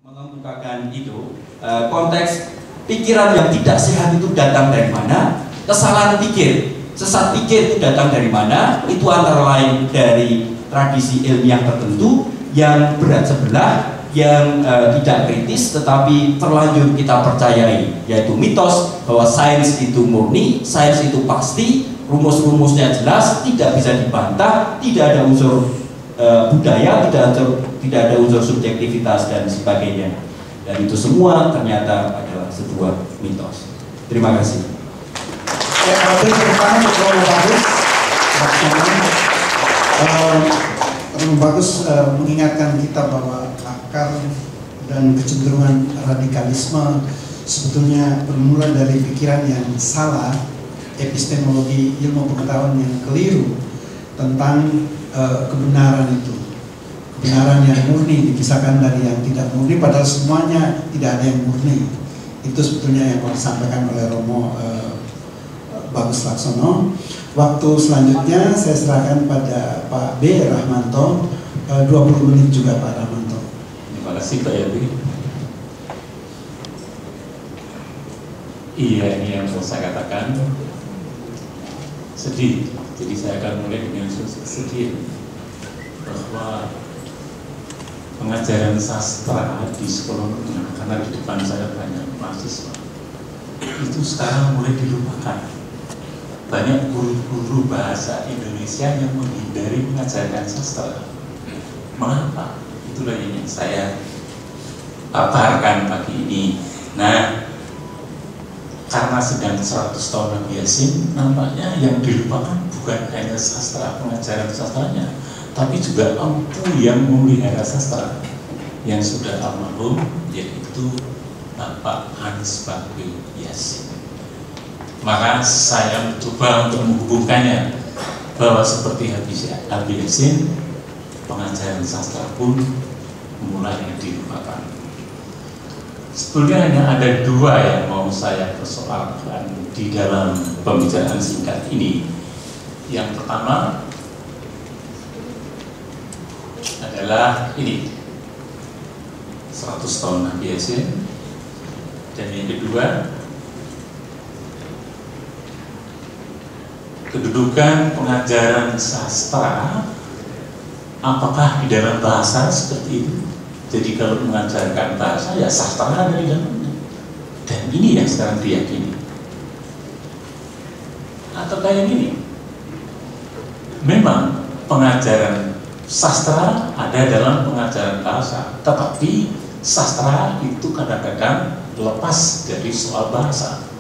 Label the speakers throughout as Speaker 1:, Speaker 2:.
Speaker 1: mengemukakan itu konteks pikiran yang tidak sehat itu datang dari mana, kesalahan pikir, sesat pikir itu datang dari mana, itu antara lain dari tradisi ilmiah tertentu yang berat sebelah, yang tidak kritis tetapi terlanjur kita percayai, yaitu mitos bahwa sains itu murni, sains itu pasti, rumus-rumusnya jelas, tidak bisa dibantah, tidak ada unsur budaya, tidak ada unsur subjektivitas dan sebagainya, dan itu semua ternyata adalah sebuah mitos. Terima kasih.
Speaker 2: Ya, terlalu bagus mengingatkan kita bahwa akar dan kecenderungan radikalisme sebetulnya bermula dari pikiran yang salah, epistemologi ilmu pengetahuan yang keliru tentang kebenaran itu, kebenaran yang murni dipisahkan dari yang tidak murni, padahal semuanya tidak ada yang murni. Itu sebetulnya yang disampaikan oleh Romo Bagus Laksono. Waktu selanjutnya saya serahkan pada Pak B. Rahmanto, 20 menit juga Pak Rahmanto.
Speaker 3: Terima kasih Pak Yabi. Iya, ini yang mau saya katakan, sedih. Jadi saya akan mulai dengan sedih bahwa pengajaran sastra di sekolah menengah, karena di depan saya banyak mahasiswa, itu sekarang mulai dilupakan. Banyak guru-guru bahasa Indonesia yang menghindari mengajarkan sastra. Mengapa? Itulah yang saya paparkan pagi ini. Nah, karena sedang 100 tahun Nabi Yasin, nampaknya yang dilupakan bukan hanya sastra, pengajaran sastranya, tapi juga empu yang memelihara sastra yang sudah almarhum, yaitu Bapak Anies Bakri Yasin. Maka saya mencoba untuk menghubungkannya bahwa seperti Habib Yasin, pengajaran sastra pun mulai dilupakan. Sebetulnya hanya ada dua yang mau saya persoalkan di dalam pembicaraan singkat ini. Yang pertama adalah ini, 100 tahun Nabi Yasin, dan yang kedua, kedudukan pengajaran sastra, apakah di dalam bahasa seperti itu? Jadi kalau mengajarkan bahasa, ya sastra ada di dalamnya. Dan ini yang sekarang diyakini. Atau kayak gini, memang pengajaran sastra ada dalam pengajaran bahasa, tetapi sastra itu kadang-kadang lepas dari soal bahasa.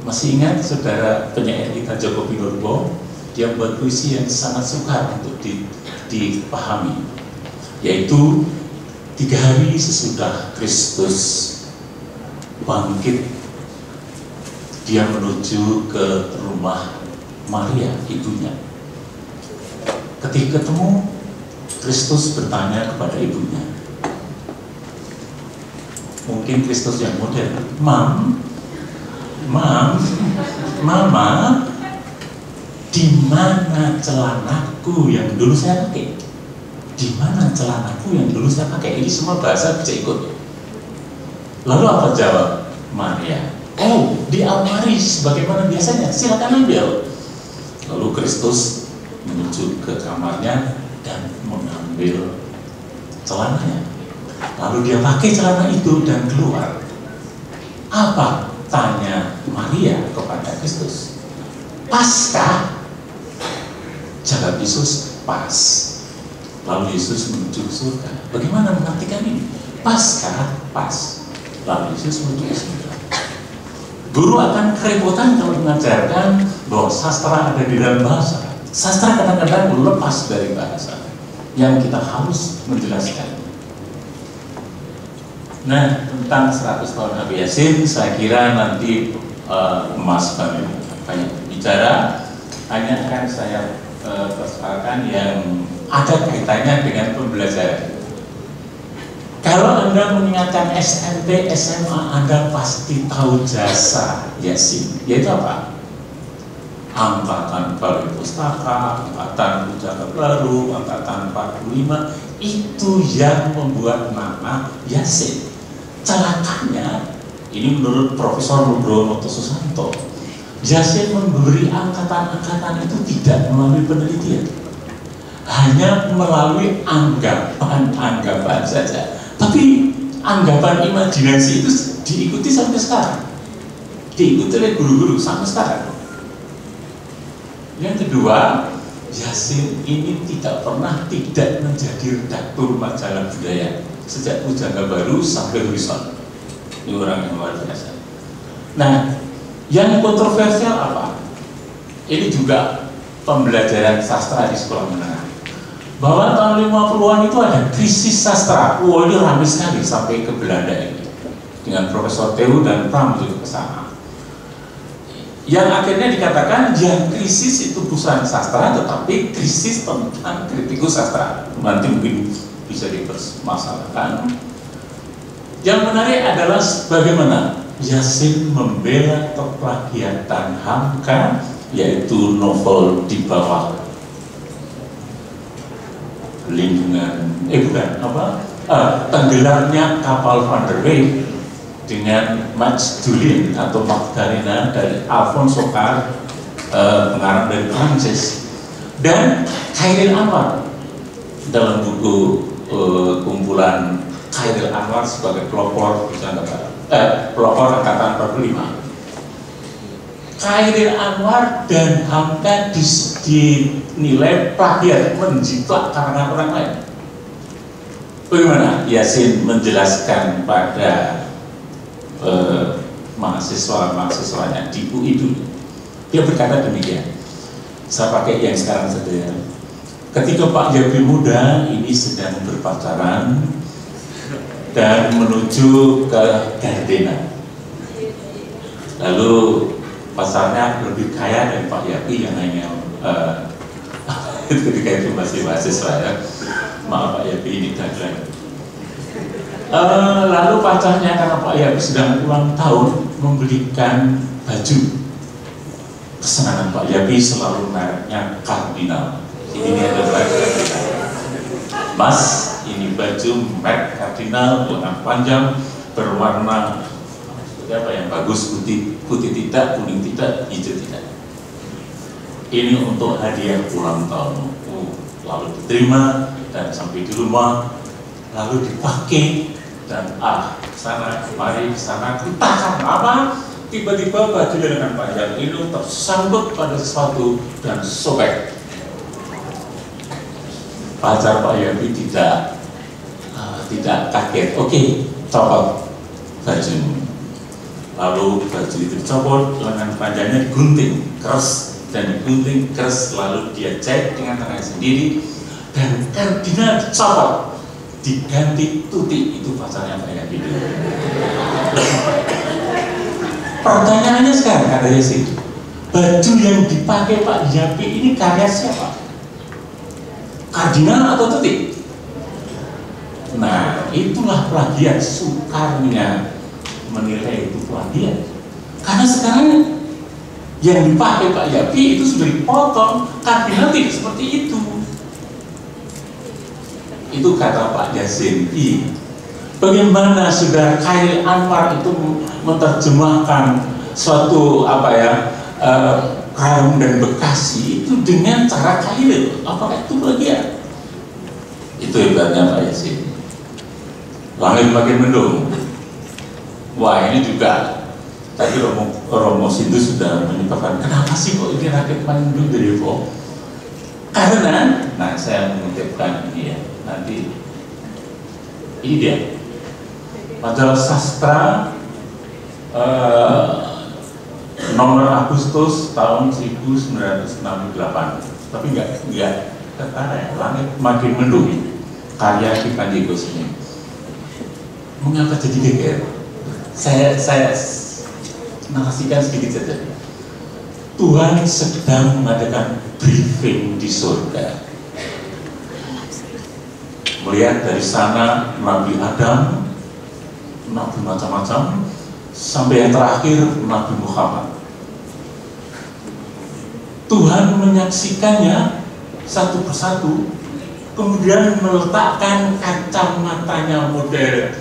Speaker 3: Masih ingat saudara penyair kita Joko Pinurbo, dia buat puisi yang sangat sukar untuk dipahami, yaitu 3 hari sesudah Kristus bangkit, dia menuju ke rumah Maria ibunya. Ketika ketemu, Kristus bertanya kepada ibunya, mungkin Kristus yang modern, Mama, di mana celanaku yang dulu saya pakai? Di mana celanaku yang dulu saya pakai? Ini semua bahasa bisa ikut. Lalu apa jawab Maria? Oh, di almari sebagaimana biasanya, silakan ambil. Lalu Kristus menuju ke kamarnya dan mengambil celananya. Lalu dia pakai celana itu dan keluar. Apa? Tanya Maria kepada Kristus. Paskah? Jawab Yesus, pas. Lalu Yesus menuju ke surga. Bagaimana mengartikan ini? Paskah, pas. Lalu Yesus menuju ke surga. Guru akan kerepotan kalau mengajarkan bahwa sastra ada di dalam bahasa. Sastra kadang-kadang lepas dari bahasa yang kita harus menjelaskan. Nah, tentang 100 tahun Nabi Yasin, saya kira nanti Mas banyak bicara, hanya akan saya persoalkan yang ada kaitannya dengan pembelajaran. Kalau Anda mengingatkan SMP, SMA, Anda pasti tahu jasa Yasin, yaitu apa? Angkatan Balai Pustaka, Angkatan Pujangga Baru, Angkatan 45, itu yang membuat nama Yasin. Celakanya, ini menurut Profesor Nugroho Susanto, Yasin memberi angkatan-angkatan itu tidak melalui penelitian, hanya melalui anggapan-anggapan saja. Tapi anggapan imajinasi itu diikuti sampai sekarang, diikuti oleh guru-guru sampai sekarang. Yang kedua, Yasin ini tidak pernah tidak menjadi redaktur majalah budaya sejak Pujangga Baru sampai Horizon. Ini orang yang luar biasa. Nah, yang kontroversial apa? Ini juga pembelajaran sastra di sekolah menengah. Bahwa tahun 50-an itu ada krisis sastra. Ini ramai sekali sampai ke Belanda ini. Dengan Profesor Theo dan Pram juga ke sana. Yang akhirnya dikatakan yang krisis itu bukan sastra, tetapi krisis tentang kritikus sastra. Nanti mungkin bisa dipermasalahkan. Yang menarik adalah bagaimana Yasin membela keplagiatan Hamka, yaitu novel Di Bawah Lindungan, Tenggelamnya Kapal Van der Weyck, dengan Max Dulin atau Magdalena dari Alphonse Sokar, pengarang dari Prancis, dan Khairil Anwar dalam buku kumpulan Khairil Anwar sebagai pelopor pelopor angkatan 45. Khairil Anwar dan Hamka dinilai plagiat, menjiplak karangan orang lain. Bagaimana Yasin menjelaskan pada mahasiswa-mahasiswanya di UI dulu? Dia berkata demikian, saya pakai yang sekarang saja ya. Ketika Pak Yapi muda ini sedang berpacaran dan menuju ke Gardena, lalu pacarnya lebih kaya dari Pak Yapi yang hanya ketika itu masih mahasiswa ya, maaf Pak Yapi ini gagal. Lalu pacarnya karena Pak Yapi sedang ulang tahun membelikan baju kesenangan Pak Yapi, selalu mereknya Cardinal. Ini adalah Mas, ini baju merek Cardinal, lengan panjang, berwarna apa yang bagus, putih tidak, kuning tidak, hijau tidak. Ini untuk hadiah ulang tahun. Lalu diterima dan sampai di rumah, lalu dipakai. Dan sana kemari, sana kita apa? Tiba-tiba baju dengan panjang itu tersangkut pada sesuatu dan sobek. Pacar Pak Yapi tidak kaget. Oke, copot baju. Lalu baju itu dicopot, lengan panjangnya digunting keras dan digunting keras, lalu dia jahit dengan tangan sendiri dan Kardinal dicopot, diganti Tuti. Itu pacarnya Pak Yapi. Pertanyaannya sekarang, kata Yasin, baju yang dipakai Pak Yapi ini karya siapa? Kardinal atau Tuti? Nah, itulah plagiat. Sukarnya menilai itu plagiat. Karena sekarang yang dipakai Pak Yapi itu sudah dipotong, Kardinal tidak seperti itu. Itu kata Pak Yasin. Bagaimana Saudara Khairil Anwar itu menerjemahkan suatu Karawang dan Bekasi itu dengan cara Khairil? Apakah itu plagiat? Itu hebatnya Pak Yasin. Langit makin mendung. Wah, ini juga tadi Romo Sindu sudah menyebabkan kenapa sih kok ini rakyat makin mendung dari Evo? Karena, nah saya mengutipkan ini ya, nanti ini dia majalah sastra nomor Agustus tahun 1968, tapi enggak ketara ya, Langit Makin Mendung, karya Ki Panji Gosini. Mengapa jadi geger? Saya narasikan sedikit saja. Tuhan sedang mengadakan briefing di surga. Melihat dari sana Nabi Adam, Nabi macam-macam, sampai yang terakhir Nabi Muhammad. Tuhan menyaksikannya satu persatu, kemudian meletakkan kacamatanya model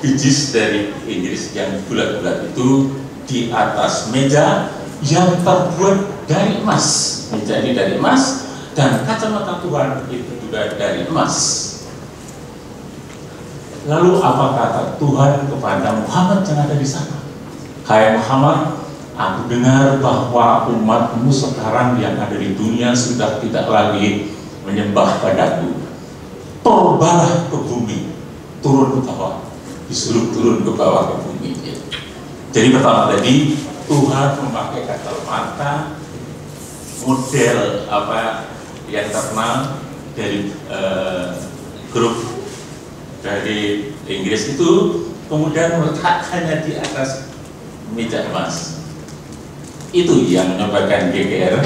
Speaker 3: bijis dari Inggris yang bulat-bulat itu di atas meja yang terbuat dari emas. Meja ini dari emas dan kacamata Tuhan itu juga dari emas. Lalu apa kata Tuhan kepada Muhammad yang ada di sana? Hai Muhammad, aku dengar bahwa umatmu sekarang yang ada di dunia sudah tidak lagi menyembah padaku. Tobalah ke bumi, turun ke bawah, disuruh turun ke bawah ke bumi. Jadi pertama tadi Tuhan memakai kacamata model yang terkenal dari grup dari Inggris itu, kemudian meletakkannya di atas meja emas. Itu yang menyebabkan GGR,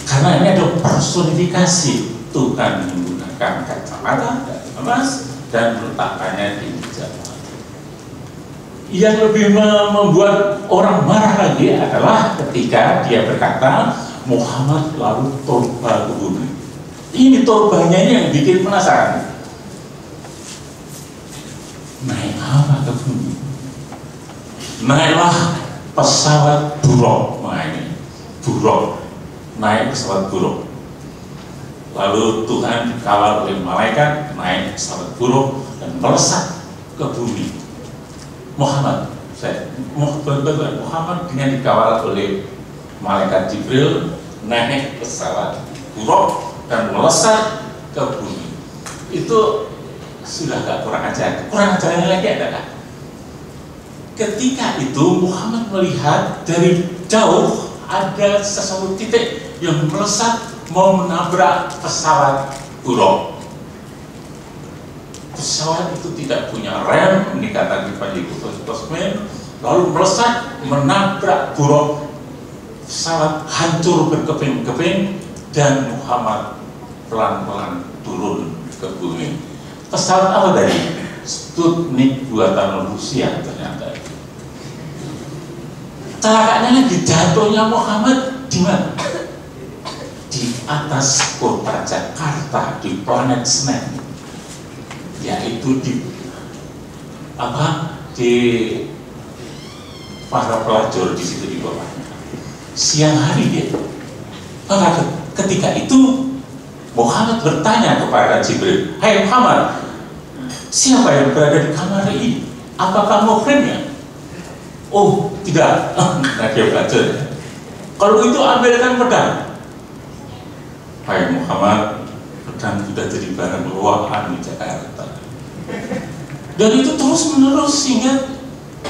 Speaker 3: karena ini ada personifikasi Tuhan menggunakan kacamata emas dan meletakkannya di meja emas. Yang lebih membuat orang marah lagi adalah ketika dia berkata Muhammad lalu toba ke bumi. Ini tobanya yang bikin penasaran. Naik apa ke bumi? Naiklah pesawat buruk. Naik pesawat buruk. Lalu Tuhan dikawal oleh malaikat naik pesawat buruk dan melesat ke bumi. Muhammad dengan dikawal oleh malaikat Jibril naik pesawat buruk dan melesat ke bumi. Itu sudah gak kurang ajar. Kurang ajarnya lagi adalah ketika itu Muhammad melihat dari jauh ada sesuatu titik yang melesat mau menabrak pesawat buruk. Pesawat itu tidak punya rem, ini kata di Kosmen, lalu melesat menabrak buruk. Pesawat hancur berkeping-keping dan Muhammad pelan-pelan turun ke bumi. Pesawat apa tadi? Sputnik buatan Rusia ternyata. Celakanya lagi, jatuhnya Muhammad di mana? Di atas kota Jakarta, di planet Senen, yaitu di para pelajar di situ di bawahnya. Siang hari dia. Maka ketika itu Muhammad bertanya kepada Jibril, hai Muhammad, siapa yang berada di kamar ini? Apakah muhrimnya? Oh tidak. Nah dia belajar. Kalau itu ambilkan pedang. Hai Muhammad, pedang sudah jadi barang luahan di Jakarta. Dan itu terus menerus sehingga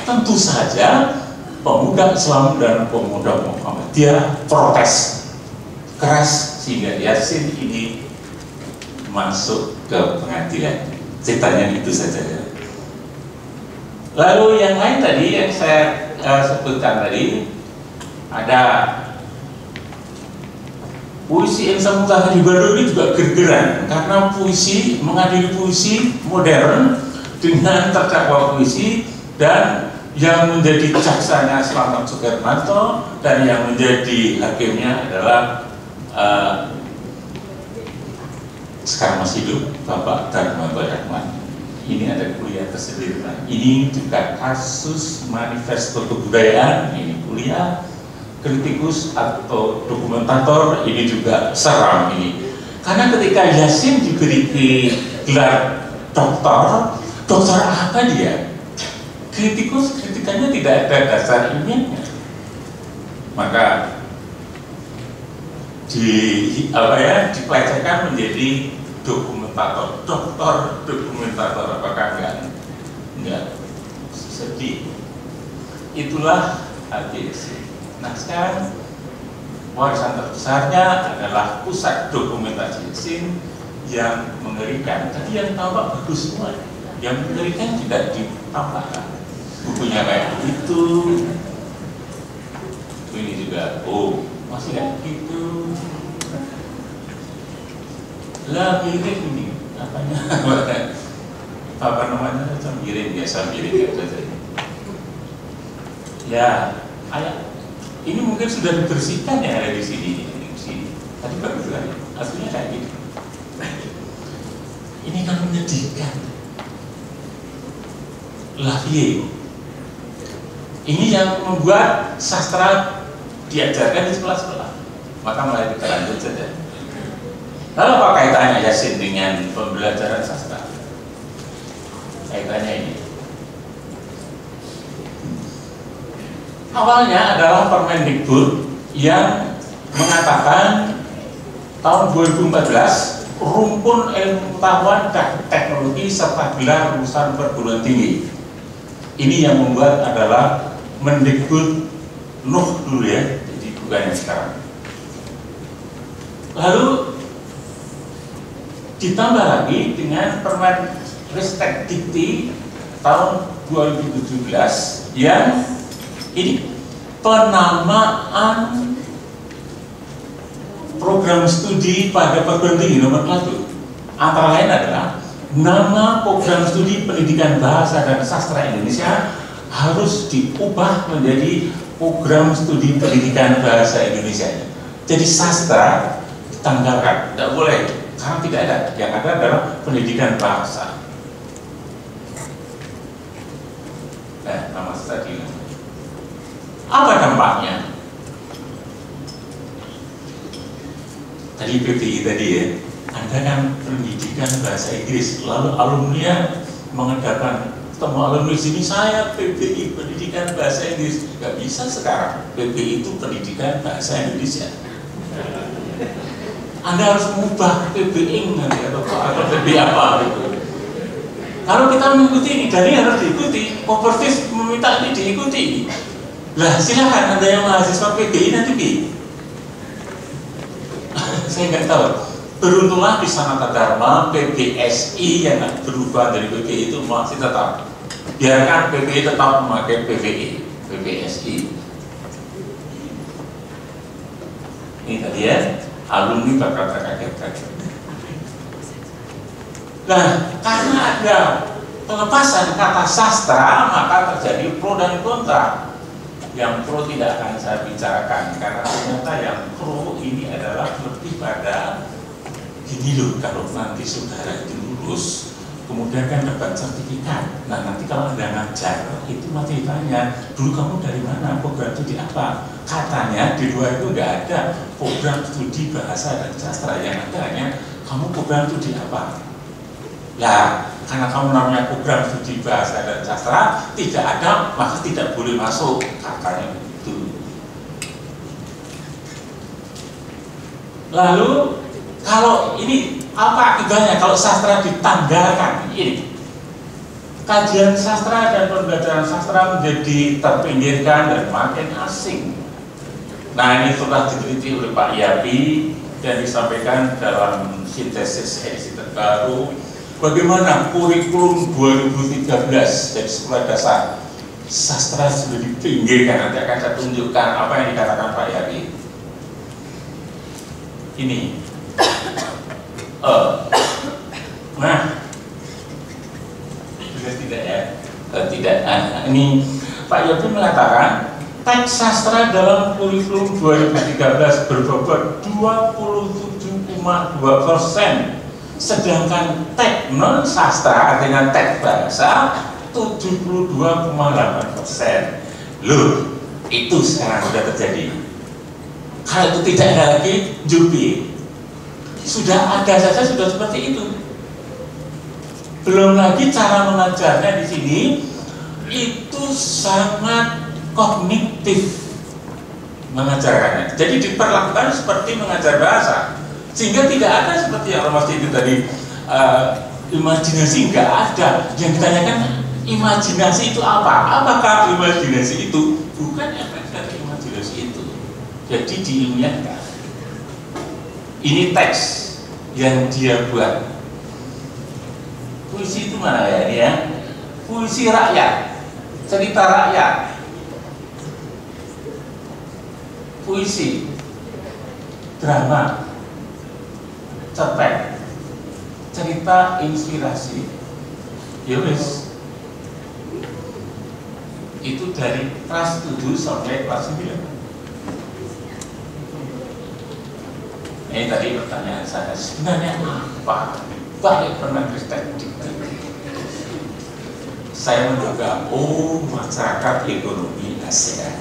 Speaker 3: tentu saja pemuda Islam dan pemuda Muhammadiyah protes keras sehingga Yasin ini masuk ke pengadilan. Ceritanya itu saja ya. Lalu yang lain tadi yang saya sebutkan tadi, ada puisi Insan Mutahar di Bandung ini juga gergeran karena puisi, mengadili puisi modern dengan terdakwa puisi, dan yang menjadi jaksanya Slamet Sukermanto dan yang menjadi hakimnya adalah sekarang masih hidup Bapak Darmanto Rahman. Ini ada kuliah tersendiri. Ini juga kasus manifesto kebudayaan. Ini kuliah kritikus atau dokumentator. Ini juga seram ini. Karena ketika Yasin diberi gelar doktor apa dia? Kritikus, kritikannya tidak ada dasar ilmiahnya. Maka diplecehkan menjadi dokumentator, doktor dokumentator. Apakah enggak sedih? Itulah HTS. Nah sekarang warisan terbesarnya adalah pusat dokumentasi Yasin yang mengerikan. Tadi yang tampak bagus semua, yang mengerikan tidak ditampakkan. Bukunya kayak begitu. Ini juga, oh masih kayak gitu. Lah mirip ini, apa namanya? Mirip biasa mirip saja. Ya, Ini mungkin sudah dibersihkan yang ada di sini. Tadi bagus kan? Aslinya kayak gitu. Ini kan menyedihkan. Lavie. Ini yang membuat sastra diajarkan di sekolah-sekolah. Maka mulai kita lanjut saja. Lalu apa kaitannya Yasin dengan pembelajaran sastra? Kaitannya ini. Awalnya adalah Permendikbud yang mengatakan tahun 2014 rumpun ilmu pengetahuan dan teknologi serta gelar lulusan perguruan tinggi. Ini yang membuat adalah Mendikbud Nuh dulu ya, jadi bukan yang sekarang. Lalu ditambah lagi dengan Permen Ristek Dikti tahun 2017 yang ini penamaan program studi pada perguruan tinggi nomor 1 antara lain adalah nama program studi pendidikan bahasa dan sastra Indonesia harus diubah menjadi program studi pendidikan bahasa Indonesia. Jadi sastra ditanggalkan, tidak boleh karena tidak ada. Yang ada adalah pendidikan bahasa. Nama tadi. Apa dampaknya? Tadi PPI tadi ya, Anda kan pendidikan bahasa Inggris, lalu alumni mengadakan ketemu alumni sini saya PPI pendidikan bahasa Inggris, nggak bisa sekarang. PPI itu pendidikan bahasa Indonesia. Anda harus mengubah PPI nanti atau PPI apa gitu. Kalau kita mengikuti ini, dari harus diikuti. Kopertis meminta ini diikuti. Lah silakan Anda yang mahasiswa PBI nanti saya nggak tahu. Beruntunglah di Sanata Dharma PBSI yang nggak berubah dari PBI itu masih tetap. Biarkan PBI tetap memakai PBSI. Ini tadi ya, alumni berkata kaget-kaget. Nah, karena ada pelepasan kata sastra, maka terjadi pro dan kontra. Yang pro tidak akan saya bicarakan karena ternyata yang pro ini adalah lebih pada gini loh, kalau nanti saudara itu lulus kemudian kan dapat sertifikat. Nah nanti kalau Anda ngajar itu masih ditanya dulu kamu dari mana, program studi apa. Katanya di luar itu nggak ada program studi bahasa dan sastra, yang ada hanya kamu program studi apa. Nah, karena kamu namanya program studi bahasa dan sastra tidak ada, maka tidak boleh masuk, katanya begitu. Lalu kalau ini apa akibatnya kalau sastra ditanggalkan? Ini kajian sastra dan pembelajaran sastra menjadi terpinggirkan dan makin asing. Nah ini sudah diteliti oleh Pak Yapi dan disampaikan dalam sintesis edisi terbaru. Bagaimana kurikulum 2013 dari sekolah dasar sastra sudah dipinggirkan. Nanti akan saya tunjukkan apa yang dikatakan Pak Yari. Ini nah tidak ya, tidak. Ini Pak Yari mengatakan teks sastra dalam kurikulum 2013 berbobot 27,2%. Sedangkan teks non sastra artinya teks bahasa 72,8%. Loh, itu sekarang sudah terjadi. Kalau itu tidak ada lagi, jubi. Sudah ada saja sudah seperti itu. Belum lagi cara mengajarnya di sini itu sangat kognitif mengajarkannya. Jadi diperlakukan seperti mengajar bahasa. Sehingga tidak ada seperti yang Mas itu tadi imajinasi nggak ada. Yang ditanyakan imajinasi itu apa? Apakah imajinasi itu? Bukan efek dari imajinasi itu. Jadi diilmiahkan. Ini teks yang dia buat. Puisi itu mana ya ini ya? Puisi rakyat, cerita rakyat, puisi, drama, cerpen, cerita inspirasi. Ya wis. Itu dari kelas 7 sampai kelas 9. Ini tadi pertanyaan saya, sebenarnya apa balik Permendikbud? Saya menduga, masyarakat ekonomi ASEAN.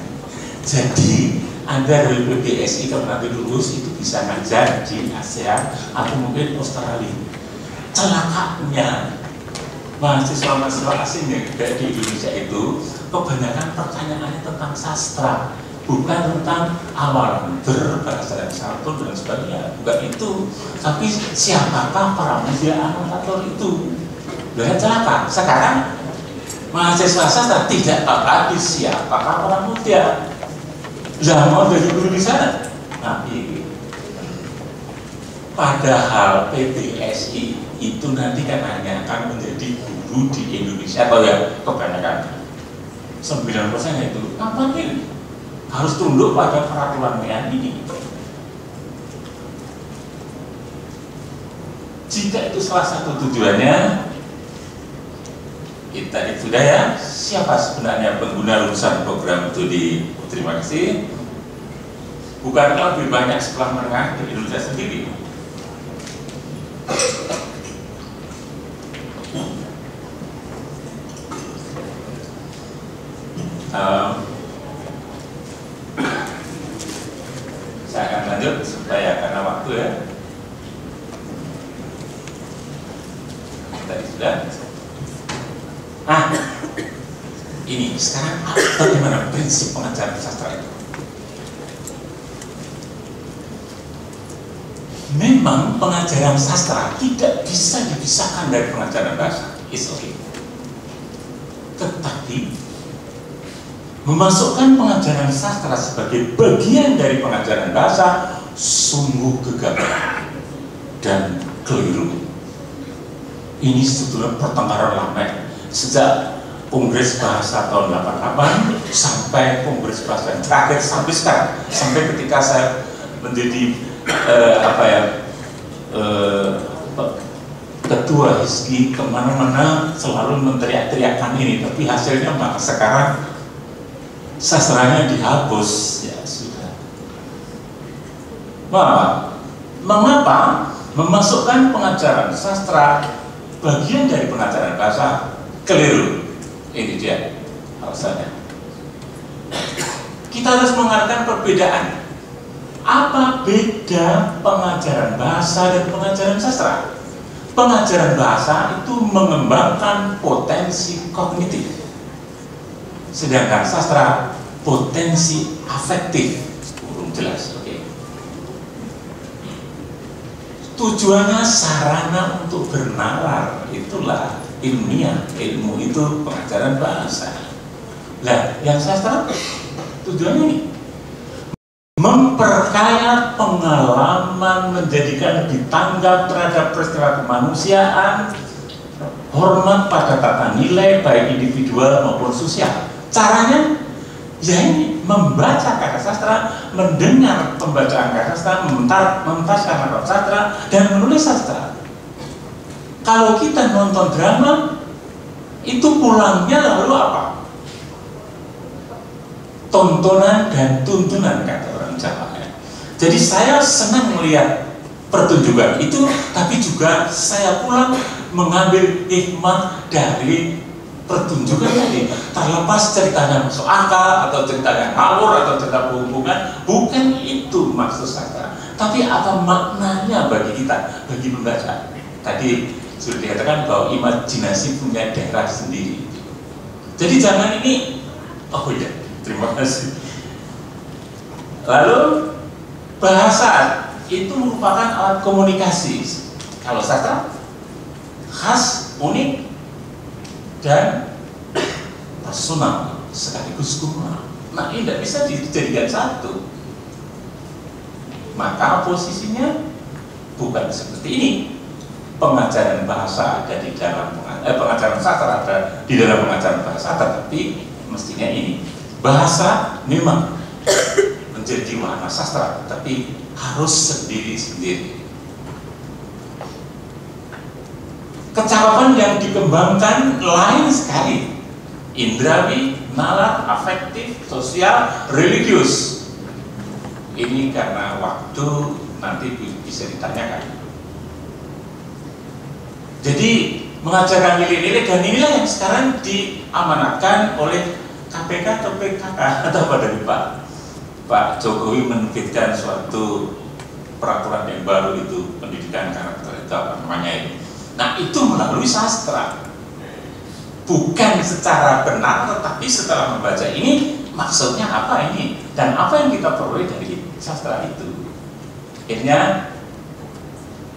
Speaker 3: Jadi Anda dari PBSI kalau nanti lulus itu bisa ngajar di ASEAN atau mungkin Australia. Celakanya mahasiswa-mahasiswa asing yang ada di Indonesia itu kebanyakan pertanyaannya tentang sastra, bukan tentang awalan berbahasa dan santun dan sebagainya, bukan itu, tapi siapakah para media anotator itu. Lihat celaka. Sekarang mahasiswa sastra tidak tahu lagi siapakah orang muda. Jangan mau jadi guru di sana. Nah, ini. Padahal PBSI itu nanti kan hanya akan menjadi guru di Indonesia atau ya kebanyakan 9% itu ngapain? Harus tunduk pada peraturan MEN ini. Jika itu salah satu tujuannya, kita itu sudah ya, siapa sebenarnya pengguna lulusan program itu terima kasih. Bukankah lebih banyak sekolah menengah di Indonesia sendiri? Saya akan lanjut supaya karena waktu ya. Tadi sudah. Ini sekarang bagaimana prinsip pengajaran sastra itu? Memang pengajaran sastra tidak bisa dipisahkan dari pengajaran bahasa, okay. Tetapi memasukkan pengajaran sastra sebagai bagian dari pengajaran bahasa sungguh gegabah dan keliru. Ini sebetulnya pertengkaran lama sejak Kongres Bahasa tahun 88 sampai Kongres Bahasa yang terakhir sampai sekarang, sampai ketika saya menjadi ketua HISKI, kemana-mana selalu menteriak-teriakkan ini, tapi hasilnya maka sekarang sastranya dihapus. Ya sudah. Mengapa memasukkan pengajaran sastra bagian dari pengajaran bahasa keliru? Ini dia alasannya. Kita harus mengartikan perbedaan. Apa beda pengajaran bahasa dan pengajaran sastra? Pengajaran bahasa itu mengembangkan potensi kognitif, sedangkan sastra potensi afektif. Belum jelas, oke. Tujuannya sarana untuk bernalar, itulah ilmiah, ilmu itu pengajaran bahasa. Nah, yang sastra tujuannya ini memperkaya pengalaman, menjadikan lebih tanggap terhadap peristiwa kemanusiaan, hormat pada tata nilai baik individual maupun sosial. Caranya ya ini membaca karya sastra, mendengar pembacaan karya sastra, mementaskan karya sastra dan menulis sastra. Kalau kita nonton drama, itu pulangnya lalu apa? Tontonan dan tuntunan, kata orang Jawa. Jadi saya senang melihat pertunjukan itu, tapi juga saya pulang mengambil hikmah dari pertunjukan tadi. Terlepas ceritanya masuk akal atau ceritanya ngawur atau cerita hubungan, bukan itu maksud saya. Tapi apa maknanya bagi kita, bagi pembaca? Tadi sudah dikatakan bahwa imajinasi punya daerah sendiri. Jadi jangan ini, oh iya, terima kasih. Lalu bahasa itu merupakan alat komunikasi. Kalau sastra khas, unik, dan personal sekaligus kuno. Nah, ini tidak bisa dijadikan satu. Maka posisinya bukan seperti ini. Pengajaran bahasa ada di dalam pengajaran sastra ada di dalam pengajaran bahasa, tetapi mestinya ini bahasa memang menjadi warna sastra, tapi harus sendiri-sendiri. Kecakapan yang dikembangkan lain sekali, indrawi, nalar, afektif, sosial, religius. Ini karena waktu nanti bisa ditanyakan. Jadi mengajarkan nilai-nilai, dan inilah yang sekarang diamanatkan oleh KPK atau PKK atau dari Pak Jokowi menerbitkan suatu peraturan yang baru, itu pendidikan karakter, itu apa namanya itu. Nah, itu melalui sastra, bukan secara benar, tetapi setelah membaca ini maksudnya apa ini, dan apa yang kita peroleh dari sastra itu. Akhirnya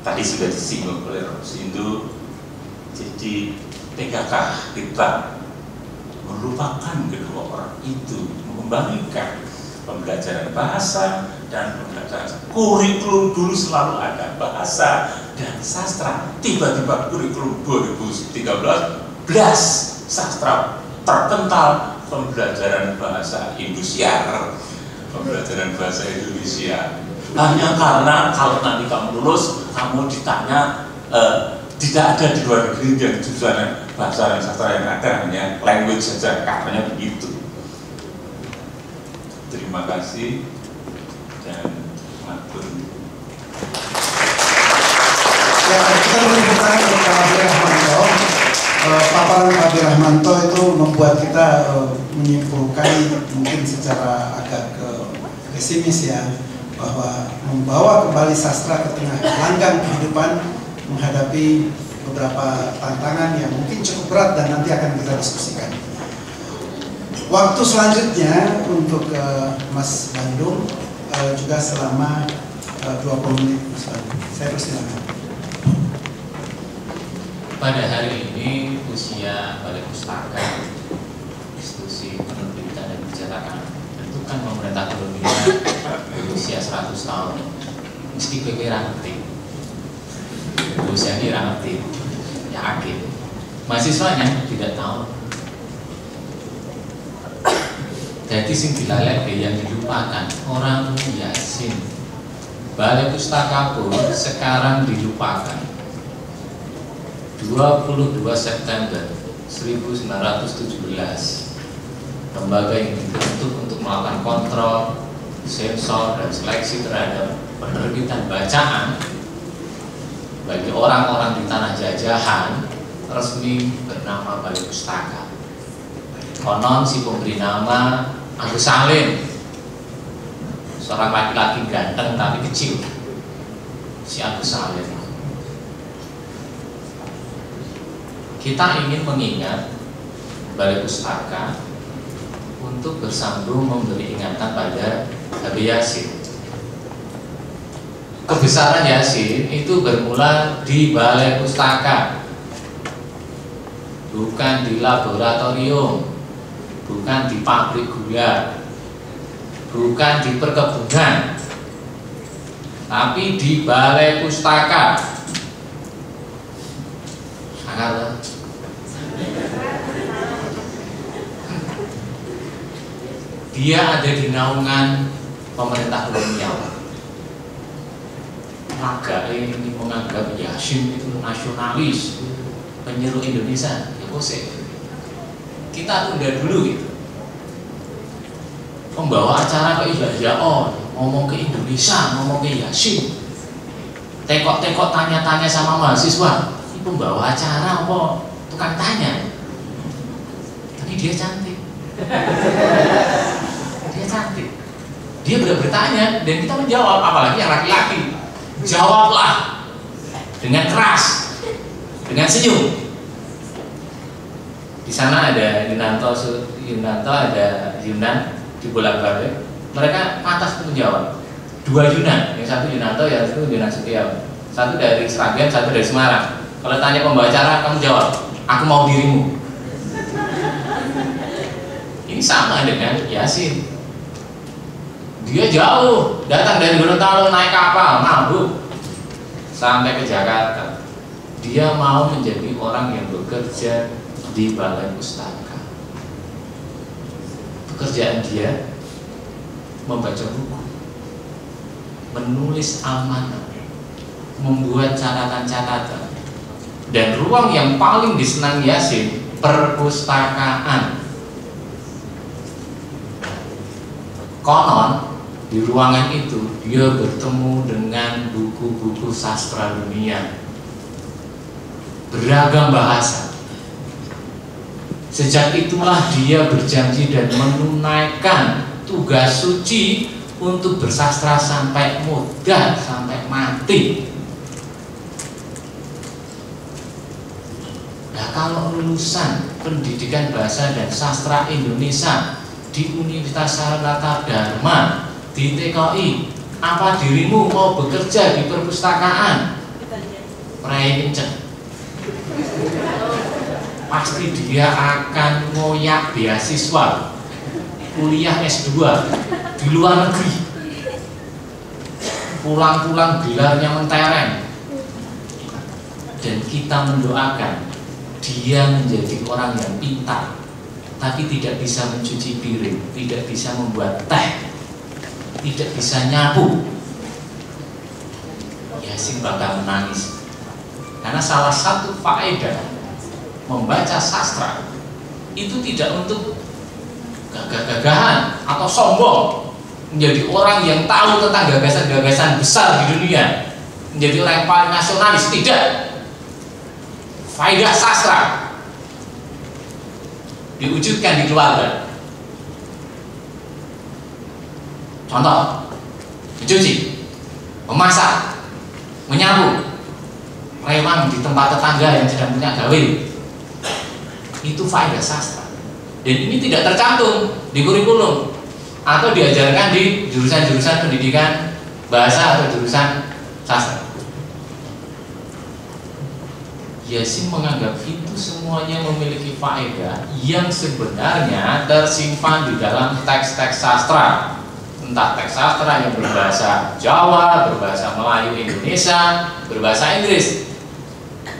Speaker 3: tadi sudah disinggung oleh Rosindo, jadi tegakkah kita melupakan kedua orang itu, mengembalikan pembelajaran bahasa dan pembelajaran kurikulum. Dulu selalu ada bahasa dan sastra, tiba-tiba kurikulum 2013 sastra terkental, pembelajaran bahasa Indosiar, pembelajaran bahasa Indonesia. Hanya karena kalau nanti kamu lulus, kamu ditanya tidak ada di luar negeri yang jurusan bahasa dan sastra yang ada, hanya language saja, katanya begitu. Terima kasih dan matur.
Speaker 2: Ya, kita beri pertanyaan untuk Pak Abi Rahmanto. Paparan Pak Abi Rahmanto itu membuat kita menyimpulkan mungkin secara agak pesimis ya, bahwa membawa kembali sastra ke tengah gelanggang kehidupan menghadapi beberapa tantangan yang mungkin cukup berat dan nanti akan kita diskusikan. Waktu selanjutnya untuk Mas Bandung juga selama 20 menit, Mas Bandung. Saya persilakan.
Speaker 4: Pada hari ini usia Balai Pustaka, institusi penerbitan dan percetakan, tentu kan pemerintah kolonial berusia 100 tahun. Mesti kira ngerti. Usia ini ngerti, yakin. Mahasiswanya tidak tahu. Jadi sing dilalek yang dilupakan orang Yasin. Balai Pustaka pun sekarang dilupakan. 22 September 1917, lembaga yang dibentuk untuk melakukan kontrol, sensor, dan seleksi terhadap penerbitan bacaan bagi orang-orang di tanah jajahan resmi bernama Balai Pustaka. Konon si pemberi nama Agus Salim, seorang laki-laki ganteng tapi kecil, si Agus Salim. Kita ingin mengingat Balai Pustaka untuk bersambung memberi ingatan pada Habib Yasin. Kebesaran Yasin itu bermula di Balai Pustaka, bukan di laboratorium, bukan di pabrik gula, bukan di perkebunan, tapi di Balai Pustaka. Sangat dia ada di naungan pemerintah kolonial. Laga ini menganggap Yasin itu nasionalis, penyeru Indonesia. Ya kosek. Kita tunda dulu gitu. Pembawa acara ke Ibadah, ngomong ke Indonesia, ngomong ke Yasin. Tekok-tekok tanya-tanya sama mahasiswa. Ini pembawa acara apa tukang tanya? Tapi dia cantik. Dia cantik. Dia bertanya dan kita menjawab, apalagi yang laki-laki. Jawablah dengan keras, dengan senyum. Di sana ada Yunanto, ada Yunan di bolak-balik. Mereka pantas untuk menjawab. Dua Yunan, yang satu Yunanto, yang satu Yunan Setiawan. Satu dari Sragen, satu dari Semarang. Kalau tanya pembawa acara, kamu jawab, aku mau dirimu. Ini sama dengan Yasin. Dia jauh, datang dari Gorontalo naik kapal, mabuk sampai ke Jakarta. Dia mau menjadi orang yang bekerja di Balai Pustaka. Pekerjaan dia membaca buku, menulis amanat, membuat catatan-catatan. Dan ruang yang paling disenangi Yasin, perpustakaan. Konon Di ruangan itu dia bertemu dengan buku-buku sastra dunia, beragam bahasa. Sejak itulah dia berjanji dan menunaikan tugas suci untuk bersastra sampai muda, sampai mati. Nah, kalau lulusan pendidikan bahasa dan sastra Indonesia di Universitas Sarjana Dharma, di TKI, apa dirimu mau bekerja di perpustakaan? Prai kenceng. Pasti dia akan ngoyak beasiswa kuliah S2 di luar negeri. Pulang-pulang gelarnya mentereng. Dan kita mendoakan dia menjadi orang yang pintar, tapi tidak bisa mencuci piring, tidak bisa membuat teh, tidak bisa nyapu. Yasin bakal menangis. Karena salah satu faedah membaca sastra itu tidak untuk gagah-gagahan atau sombong, menjadi orang yang tahu tentang gagasan-gagasan besar di dunia, menjadi orang yang paling nasionalis. Tidak. Faedah sastra diwujudkan di keluarga. Contoh, mencuci, memasak, menyapu, rewang di tempat tetangga yang sedang punya gawe. Itu faedah sastra. Dan ini tidak tercantum di kurikulum atau diajarkan di jurusan-jurusan pendidikan bahasa atau jurusan sastra. Yasin menganggap itu semuanya memiliki faedah yang sebenarnya tersimpan di dalam teks-teks sastra. Entah teks sastra yang berbahasa Jawa, berbahasa Melayu Indonesia, berbahasa Inggris.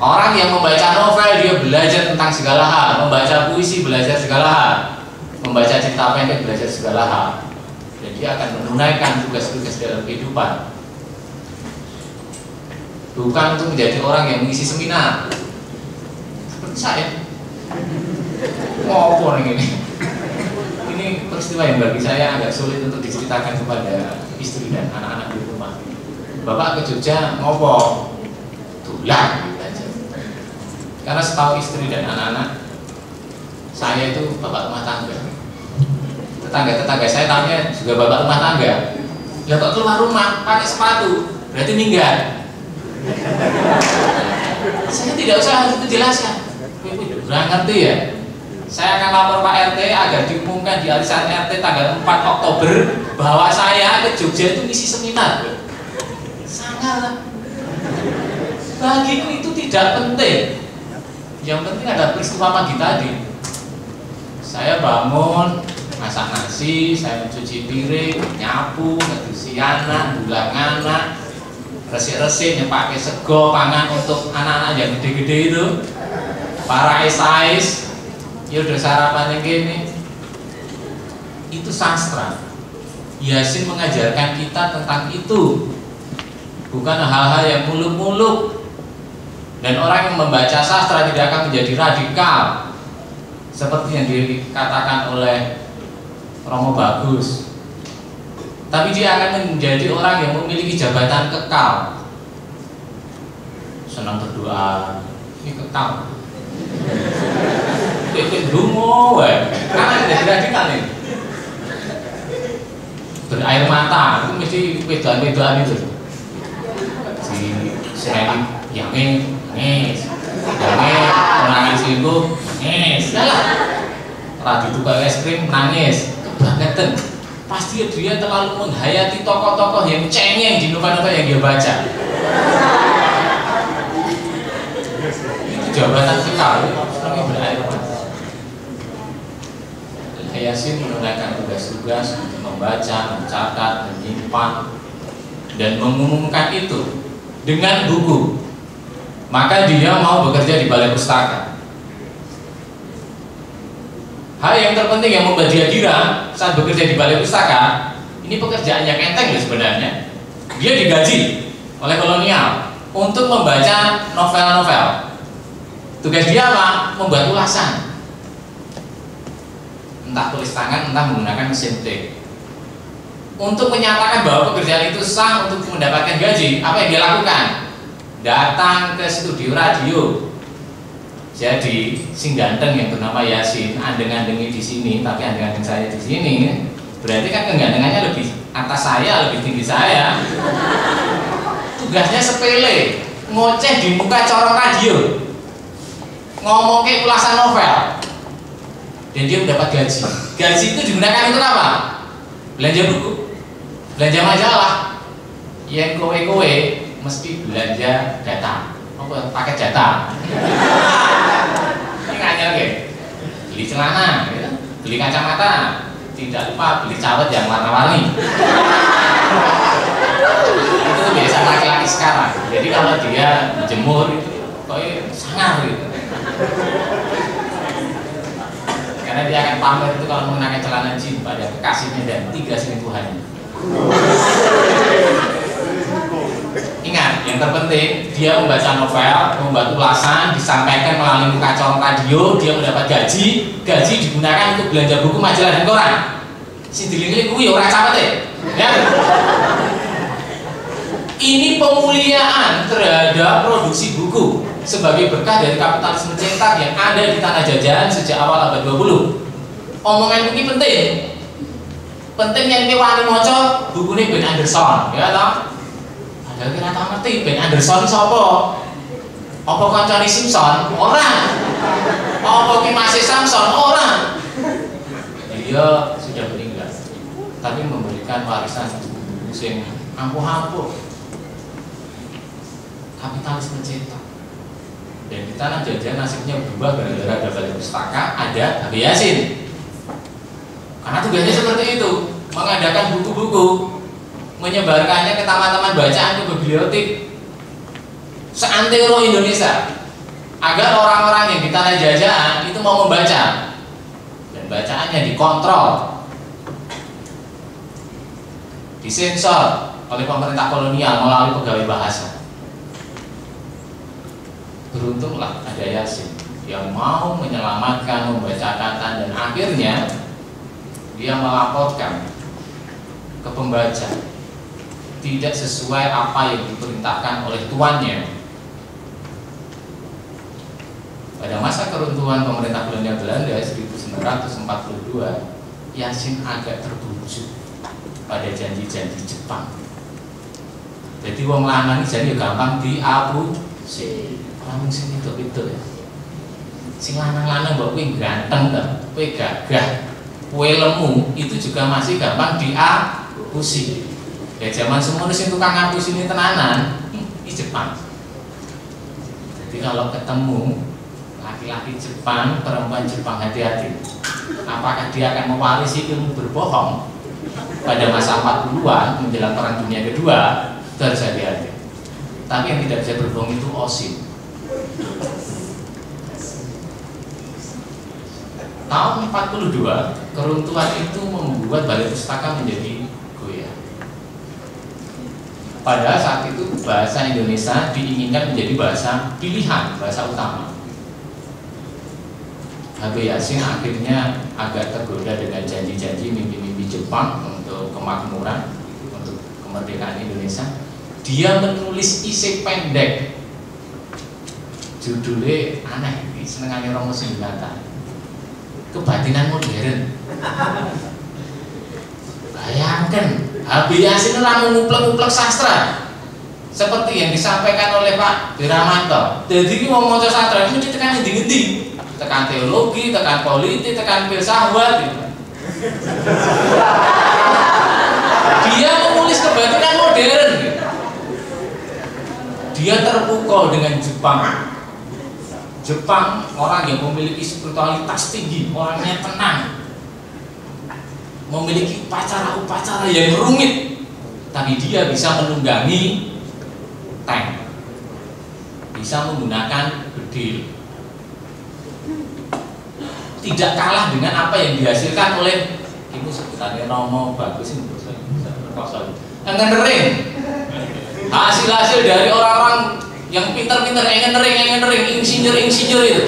Speaker 4: Orang yang membaca novel dia belajar tentang segala hal, membaca puisi belajar segala hal, membaca cerita pendek belajar segala hal. Dan dia akan menunaikan tugas-tugas dalam kehidupan. Bukan untuk menjadi orang yang mengisi seminar seperti saya. Ngopo nih ini? Ini peristiwa yang bagi saya agak sulit untuk diceritakan kepada istri dan anak-anak di rumah. Bapak ke Jogja ngopo? Tulang belajar. Karena setahu istri dan anak-anak, saya itu bapak rumah tangga. Tetangga-tetangga saya tanya juga bapak rumah tangga. Ya kok keluar rumah pakai sepatu, berarti minggat. Saya tidak usah harus dijelaskan. Kurang ngerti ya. Saya akan lapor Pak RT agar diumumkan di arisan RT tanggal 4 Oktober bahwa saya ke Jogja itu ngisi seminar. Sangat. Bagiku itu tidak penting. Yang penting ada peristiwa pagi tadi. Saya bangun, masak nasi, saya mencuci piring, nyapu, ngedusi anak, dulang anak, resik-resik, nyepake sego, pangan untuk anak-anak yang gede-gede itu. Para esais, ya udah sarapan yang gini. Itu sastra. Yasin mengajarkan kita tentang itu, bukan hal-hal yang muluk-muluk. Dan orang yang membaca sastra tidak akan menjadi radikal seperti yang dikatakan oleh Romo Bagus, tapi dia akan menjadi orang yang memiliki jabatan kekal. Senang berdoa, ini kekal. Itu dungo, karena jadi radikal nih. Berair mata, itu mesti wedoan-wedoan itu. Si Yamin nangis, menangis selingkuh, nangis, lagi tukang es krim nangis, kebangetan. Pasti dia terlalu menghayati tokoh-tokoh yang cengeng di novel-novel yang dia baca. Itu jabatan kekal, orangnya berair mata. Yasin menunaikan tugas-tugas untuk membaca, mencatat, menyimpan, dan mengumumkan itu dengan buku. Maka dia mau bekerja di balai pustaka. Hal yang terpenting yang membuat dia girang saat bekerja di balai pustaka, ini pekerjaannya enteng loh sebenarnya. Dia digaji oleh kolonial untuk membaca novel-novel. Tugas dia apa? Membuat ulasan. Entah tulis tangan, entah menggunakan mesin tik. Untuk menyatakan bahwa pekerjaan itu sah untuk mendapatkan gaji, apa yang dia lakukan? Datang ke studio radio. Jadi si ganteng yang bernama Yasin andeng-andengi di sini, tapi andeng-andeng saya di sini, berarti kan kegantengannya lebih atas saya, lebih tinggi saya. Tugasnya sepele, ngoceh di muka corong radio, ngomong kayak ulasan novel, dan dia mendapat gaji. Gaji itu digunakan untuk apa? Belanja buku, belanja majalah. Yang kowe-kowe mesti belanja data, apa paket data. Ini nganyel ke, beli celana, gitu. Beli kacamata, tidak lupa beli cawet yang warna-warni. Itu biasa laki-laki sekarang. Jadi kalau dia jemur itu kok sangar gitu. Karena dia akan pamer itu kalau mengenakan celana jeans pada kekasihnya dan 3 selingkuhannya. Ingat, yang terpenting dia membaca novel, membuat ulasan, disampaikan melalui muka corong radio, dia mendapat gaji. Gaji digunakan untuk belanja buku, majalah dan koran. Si diling-diling kuwi ora capek ya. Ini pemuliaan terhadap produksi buku sebagai berkah dari kapitalisme cetak yang ada di tanah jajahan sejak awal abad 20. Omongan ini penting. Penting yang ki wani maca bukune Ben Anderson, ya toh? Padahal kira tak ngerti Ben Anderson sapa? Apa kancane Simpson? Ora. Apa ki Mas Samson? Ora. Dia sudah meninggal, tapi memberikan warisan buku sing ampuh-ampuh. Kapitalisme cetak. Dan di tanah jajahan nasibnya berubah gara-gara ada balai pustaka, ada Habib Yasin. Karena tugasnya seperti itu, mengadakan buku-buku, menyebarkannya ke taman-taman bacaan, ke bibliotek seantero Indonesia, agar orang-orang yang di tanah jajahan itu mau membaca dan bacaannya dikontrol, disensor oleh pemerintah kolonial melalui pegawai bahasa. Beruntunglah ada Yasin yang mau menyelamatkan, membacakan, dan akhirnya dia melaporkan ke pembaca tidak sesuai apa yang diperintahkan oleh tuannya. Pada masa keruntuhan pemerintah Belanda 1942, Yasin agak terbujuk pada janji-janji Jepang. Jadi wong lanang janji gampang diapusi. Langsung sing itu ya. Sing lanang-lanang mbok kuwi ganteng ta, kowe gagah, kowe lemu, itu juga masih gampang diapusi. Ya zaman semono sing tukang ngapus ini tenanan di Jepang. Jadi kalau ketemu laki-laki Jepang, perempuan Jepang, hati-hati. Apakah dia akan mewarisi ilmu berbohong pada masa 40-an menjelang Perang Dunia Kedua? Itu harus hati-hati. Tapi yang tidak bisa berbohong itu Osim. Tahun 42, keruntuhan itu membuat balai pustaka menjadi goyah. Pada saat itu bahasa Indonesia diinginkan menjadi bahasa pilihan, bahasa utama. Habib Yasin akhirnya agak tergoda dengan janji-janji mimpi-mimpi Jepang untuk kemakmuran, untuk kemerdekaan Indonesia. Dia menulis isek pendek, judulnya aneh, senengannya Romo Sindulata, Kebatinan Modern. Bayangkan Habib Yasin ora nguplek-nguplek sastra seperti yang disampaikan oleh Pak Wiramanto. Jadi wong maca sastra itu ditekan endi-endi, tekan teologi, tekan politik, tekan filsafat gitu. Dia menulis kebatinan modern gitu. Dia terpukul dengan Jepang. Jepang orang yang memiliki spiritualitas tinggi, orangnya tenang, memiliki upacara-upacara yang rumit, tapi dia bisa menunggangi tank, bisa menggunakan bedil, tidak kalah dengan apa yang dihasilkan oleh ibu sebutannya Romo bagus ini, engendering hasil-hasil dari orang-orang yang pintar-pintar, engendering, insinyur itu.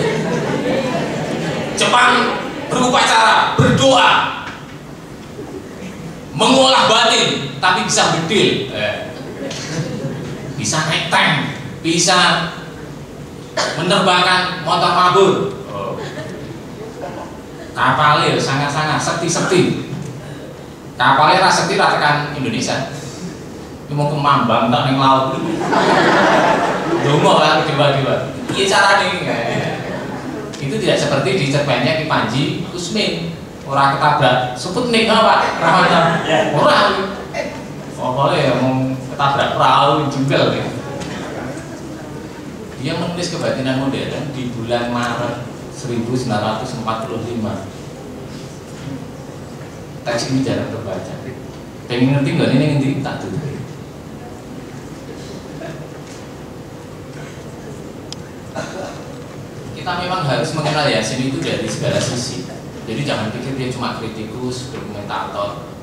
Speaker 4: Jepang berupacara, berdoa, mengolah batin, tapi bisa bedil, bisa naik tank, bisa menerbangkan motor mabur, kapalnya sangat-sangat sekti-sekti, kapalnya rasa sekti ratekan Indonesia, ini mau kemambang tak neng laut, dungo kan dewa-dewa, iya cara nih, itu tidak seperti di cerpennya Ki Panji Kusmin. Orang ketabrak Sputnik apa ramanya orang pokoknya mau ketabrak perahu jungkel ya. Dia menulis kebatinan modern di bulan Maret 1945. Teks ini jarang terbaca. Pengen ngerti nggak ini ngerti tak tuh. Kita memang harus mengenal Yasin itu dari segala sisi. Jadi jangan pikir dia cuma kritikus, dokumentator.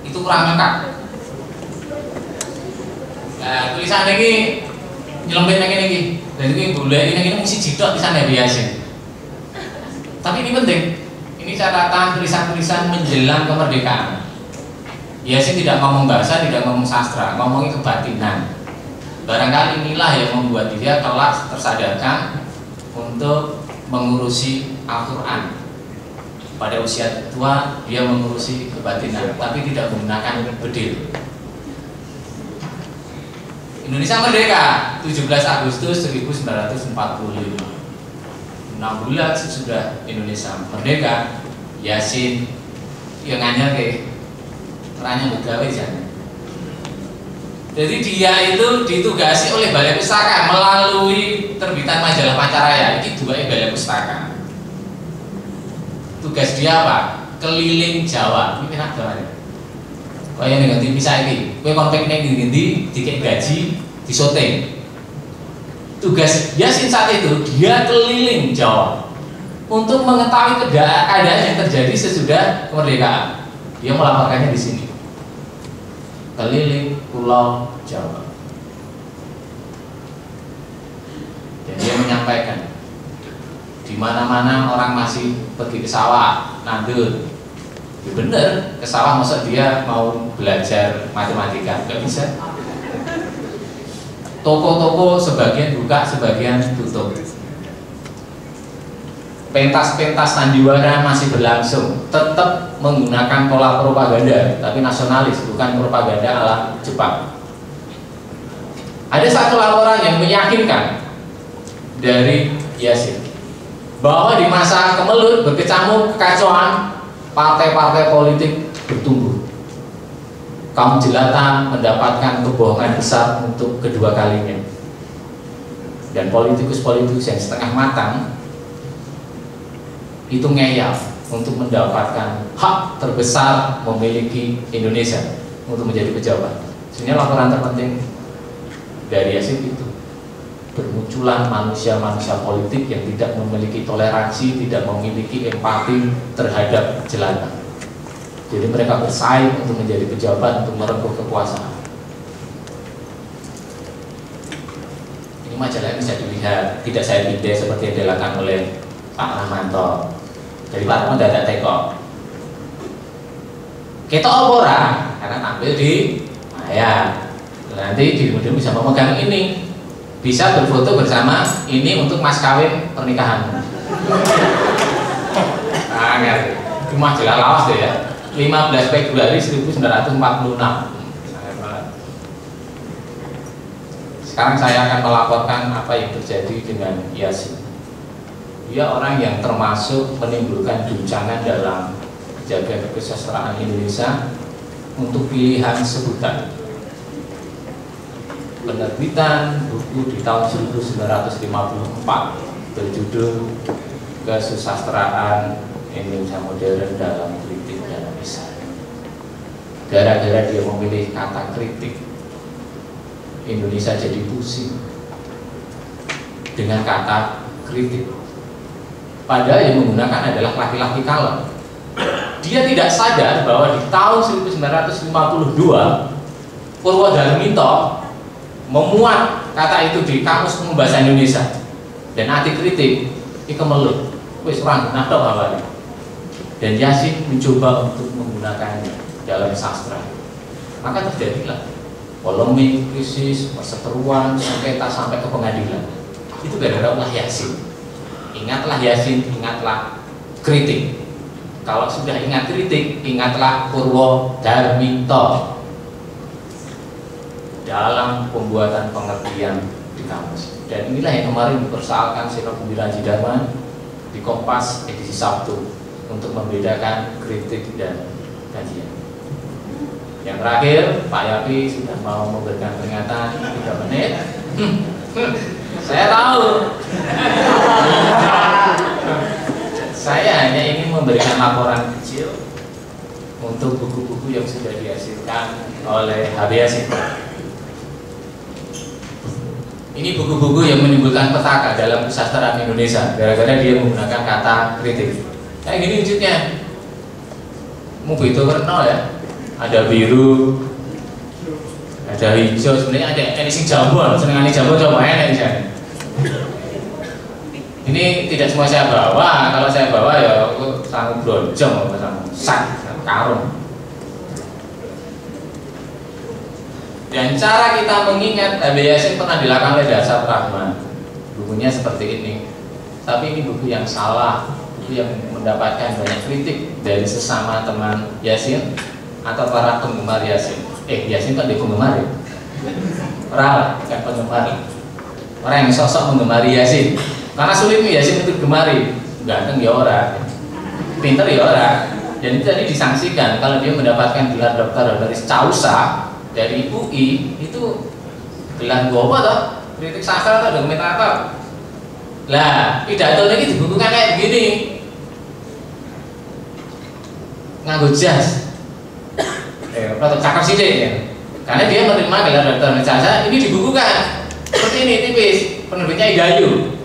Speaker 4: Itu kurang lengkap. Nah, tulisan ini nyelempit lagi. Dan ini boleh ini mesti jidok tulisan dari Yasin. Tapi ini penting. Ini catatan tulisan-tulisan menjelang kemerdekaan. Yasin tidak ngomong bahasa, tidak ngomong sastra, ngomongin kebatinan. Barangkali inilah yang membuat dia kelak tersadarkan untuk mengurusi Al-Quran. Pada usia tua dia mengurusi kebatinan, tapi tidak menggunakan bedil. Indonesia merdeka 17 Agustus 1945. 6 bulan sesudah Indonesia merdeka, Yasin yang nganyar ke ranya begawe jangan. Jadi dia itu ditugasi oleh Balai Pustaka melalui terbitan majalah Pancaraya. Ini dua Balai Pustaka. Tugas dia apa? Keliling Jawa. Ini enak banget. Kau yang ganti misal ini, kau konfliknya ganti, dikit gaji, disoting. Tugas Yasin saat itu dia keliling Jawa untuk mengetahui keadaan yang terjadi sesudah kemerdekaan. Dia melaporkannya di sini. Keliling Pulau Jawa. Dan dia menyampaikan di mana-mana orang masih pergi ke sawah, nandur. Ya bener, ke sawah masa dia mau belajar matematika, nggak bisa. Toko-toko sebagian buka, sebagian tutup. Pentas-pentas sandiwara masih berlangsung, tetap menggunakan pola propaganda, tapi nasionalis, bukan propaganda ala Jepang. Ada satu laporan yang meyakinkan dari Yasin bahwa di masa kemelut berkecamuk kekacauan, partai-partai politik bertumbuh. Kaum jelata mendapatkan kebohongan besar untuk kedua kalinya, dan politikus-politikus yang setengah matang itu ngeyel untuk mendapatkan hak terbesar memiliki Indonesia untuk menjadi pejabat. Sehingga laporan terpenting dari Yasin itu bermunculan manusia-manusia politik yang tidak memiliki toleransi, tidak memiliki empati terhadap jelata. Jadi mereka bersaing untuk menjadi pejabat, untuk merebut kekuasaan. Ini majalah ini bisa dilihat, tidak saya pindah seperti yang dilakukan oleh Pak Rahmanto. Dari Pak Rahmanto tidak teko. Kita opora karena tampil di maya. Nanti dirimu bisa memegang ini, bisa berfoto bersama ini untuk mas kawin pernikahan. Nah, itu majalah lawas deh ya. 15 Februari 1946. Sekarang saya akan melaporkan apa yang terjadi dengan Yasin. Dia orang yang termasuk menimbulkan guncangan dalam jagat kesusastraan Indonesia untuk pilihan sebutan. Penerbitan buku di tahun 1954 berjudul Kesusastraan Indonesia Modern dalam Kritik dan Misal. Gara-gara dia memilih kata kritik, Indonesia jadi pusing dengan kata kritik. Padahal yang menggunakan adalah laki-laki kalem. Dia tidak sadar bahwa di tahun 1952 Purwodarminto memuat kata itu di Kamus Umum Bahasa Indonesia, dan arti kritik itu kemelut. Wis orang nato awalnya. dan Yasin mencoba untuk menggunakannya dalam sastra. Maka terjadilah polemik, krisis, perseteruan, sengketa sampai ke pengadilan. Itu gara-gara ulah Yasin. Ingatlah Yasin, ingatlah kritik. Kalau sudah ingat kritik, ingatlah Purwodarminto dalam pembuatan pengertian di kamus. Dan inilah yang kemarin dipersoalkan Seno Gumilar Jidarman di Kompas edisi Sabtu untuk membedakan kritik dan kajian. Yang terakhir, Pak Yapi sudah mau memberikan peringatan 3 menit. Saya tahu. Saya hanya ingin memberikan laporan kecil untuk buku-buku yang sudah dihasilkan oleh Habib Yasin. Ini buku-buku yang menimbulkan petaka dalam kesastraan Indonesia gara-gara dia menggunakan kata kritik. Kayak gini wujudnya. Mubito Werno ya. Ada biru, ada hijau, sebenarnya ada sing jambon, senengane jambon coba enak di sana. Ini tidak semua saya bawa, kalau saya bawa ya aku sanggup blonjong sama sak karung. Dan cara kita mengingat Habib Yasin pernah dilakukan oleh Dasar Rahman. Bukunya seperti ini. Tapi ini buku yang salah, buku yang mendapatkan banyak kritik dari sesama teman Yasin atau para penggemar Yasin. Yasin kan dia penggemar ya? Orang bukan penggemar. Orang yang sosok menggemari Yasin. Karena sulit nih Yasin itu digemari. Ganteng ya orang, pinter ya orang. Dan itu tadi disangsikan kalau dia mendapatkan gelar dokter honoris causa dari UI itu gelar apa toh? Kritik sastra atau dokumentator. Lah, pidato ini dibukukan kayak begini. Nganggo jas. Atau cakap sidik ya. Karena dia menerima gelar dokter honoris causa, ini dibukukan. Seperti ini tipis, penerbitnya Idayu.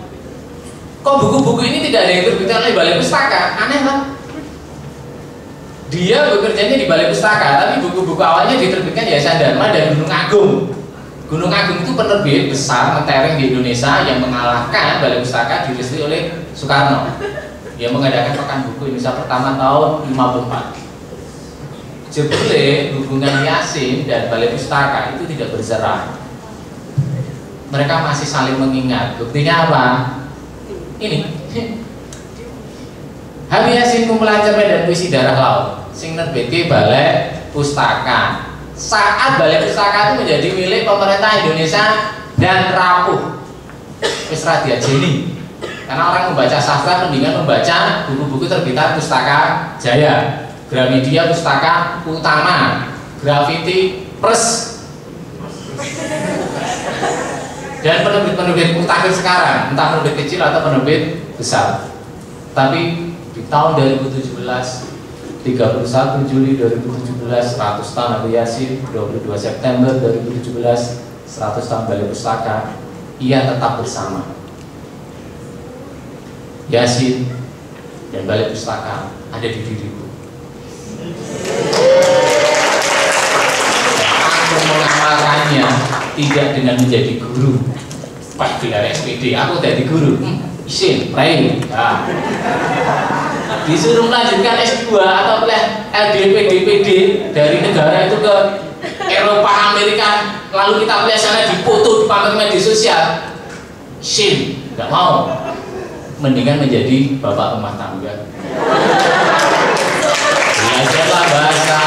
Speaker 4: Kok buku-buku ini tidak ada yang terbitkan oleh Balai Pustaka? Aneh kan? Dia bekerjanya di Balai Pustaka, tapi buku-buku awalnya diterbitkan Yayasan Dharma dan Gunung Agung. Gunung Agung itu penerbit besar mentereng di Indonesia yang mengalahkan Balai Pustaka direstui oleh Soekarno. Dia mengadakan Pekan Buku Indonesia pertama tahun 54. Jebule hubungan Yasin dan Balai Pustaka itu tidak berserak. Mereka masih saling mengingat. Buktinya apa? Ini. Habib Yasin kumpulan cerpen dan puisi darah laut sing nerbitke Balai Pustaka. Saat Balai Pustaka itu menjadi milik pemerintah Indonesia dan rapuh. Wis ra diajeni. Karena orang membaca sastra mendingan membaca buku-buku terbitan Pustaka Jaya, Gramedia Pustaka Utama, Graffiti Press. Dan penerbit-penerbit mutakhir sekarang, entah penerbit kecil atau penerbit besar. Tapi di tahun 2017, 31 Juli 2017, 100 tahun Habib Yasin, 22 September 2017, 100 tahun Balai Pustaka, ia tetap bersama. Yasin dan Balai Pustaka ada di diriku. Aku mengamalkannya tidak dengan menjadi guru. Pak gelar SPD, aku jadi guru. Isin, pray. Nah. Disuruh melanjutkan S2 atau LDP, DPD dari negara itu ke Eropa, Amerika, lalu kita melihat sana dipoto, dipamer media sosial. Isin, nggak mau. Mendingan menjadi bapak rumah tangga. Belajarlah bahasa,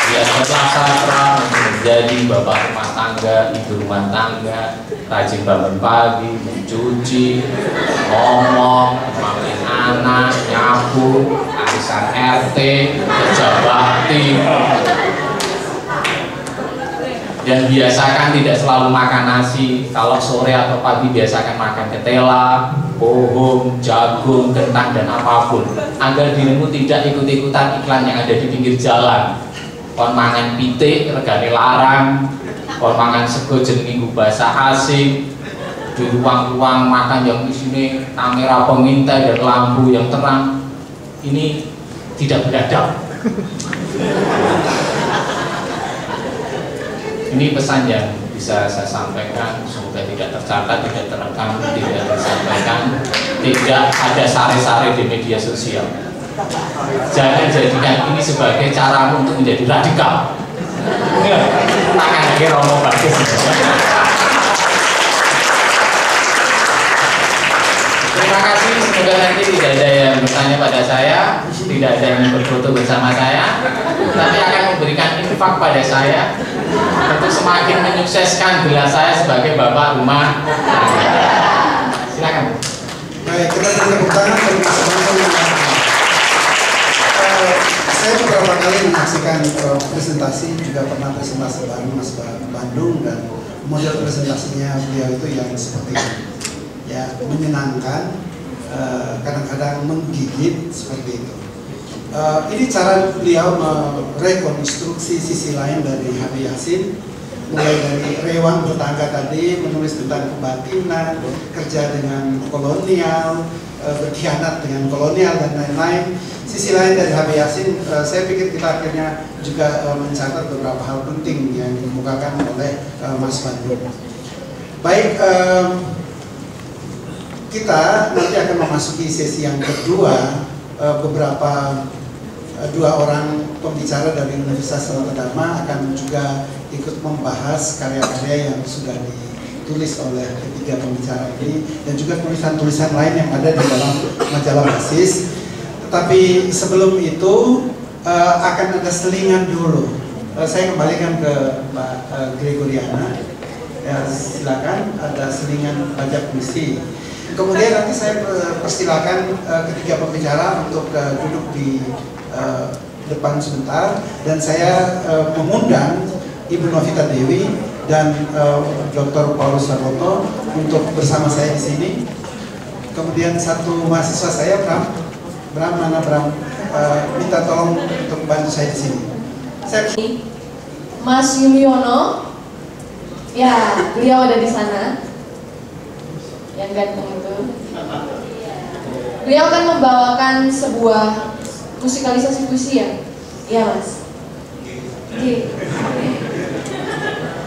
Speaker 4: belajarlah sastra, menjadi bapak rumah tangga, ibu rumah tangga, rajin bangun pagi, mencuci, ngomong, memakai anak, nyapu, arisan RT, kerja bakti. Dan biasakan tidak selalu makan nasi. Kalau sore atau pagi biasakan makan ketela, pohon, jagung, kentang dan apapun, agar dirimu tidak ikut-ikutan iklan yang ada di pinggir jalan. Kon mangan pitik regane larang, kon mangan sego jenenge bahasa asing, di ruang-ruang makan yang isine kamera pengintai dan lampu yang terang. Ini tidak beradab. Ini pesan yang bisa saya sampaikan, semoga tidak tercatat, tidak terekam, tidak disampaikan, tidak ada sare-sare di media sosial. Jangan jadikan ini sebagai caramu untuk menjadi radikal. Tangan lagi Romo Bagus. Terima kasih, semoga nanti tidak ada yang bertanya pada saya, tidak ada yang berfoto bersama saya, tapi akan memberikan infak pada saya untuk semakin menyukseskan gelar saya sebagai bapak rumah. Silakan.
Speaker 2: Baik, kita beri tepuk tangan bagi Mas Bambang. Saya beberapa kali menyaksikan presentasi, juga pernah presentasi bareng Mas Bandung, dan model presentasinya beliau itu yang seperti ini. Ya, menyenangkan, kadang-kadang menggigit seperti itu. Ini cara beliau merekonstruksi sisi lain dari Habib Yassin, mulai dari rewang bertangga tadi, menulis tentang kebatinan, kerja dengan kolonial, berkhianat dengan kolonial, dan lain-lain. Sisi lain dari Habib Yassin, saya pikir kita akhirnya juga mencatat beberapa hal penting yang dikemukakan oleh Mas Bandung. Baik, kita nanti akan memasuki sesi yang kedua. Dua orang pembicara dari Universitas Sanata Dharma akan juga ikut membahas karya-karya yang sudah ditulis oleh ketiga pembicara ini, dan juga tulisan-tulisan lain yang ada di dalam majalah Basis. Tetapi sebelum itu akan ada selingan dulu. Saya kembalikan ke Mbak Gregoriana. Ya, silakan, ada selingan baca puisi. Kemudian nanti saya persilakan ketiga pembicara untuk duduk di depan sebentar, dan saya mengundang Ibu Novita Dewi dan Dr. Paulus Sarwoto untuk bersama saya di sini. Kemudian satu mahasiswa saya, Bram, mana Bram? Minta tolong untuk bantu saya di sini.
Speaker 5: Mas Yuliono, ya, beliau ada di sana, yang ganteng itu. Beliau akan membawakan sebuah musikalisasi puisi, ya? Iya, Mas. Oke.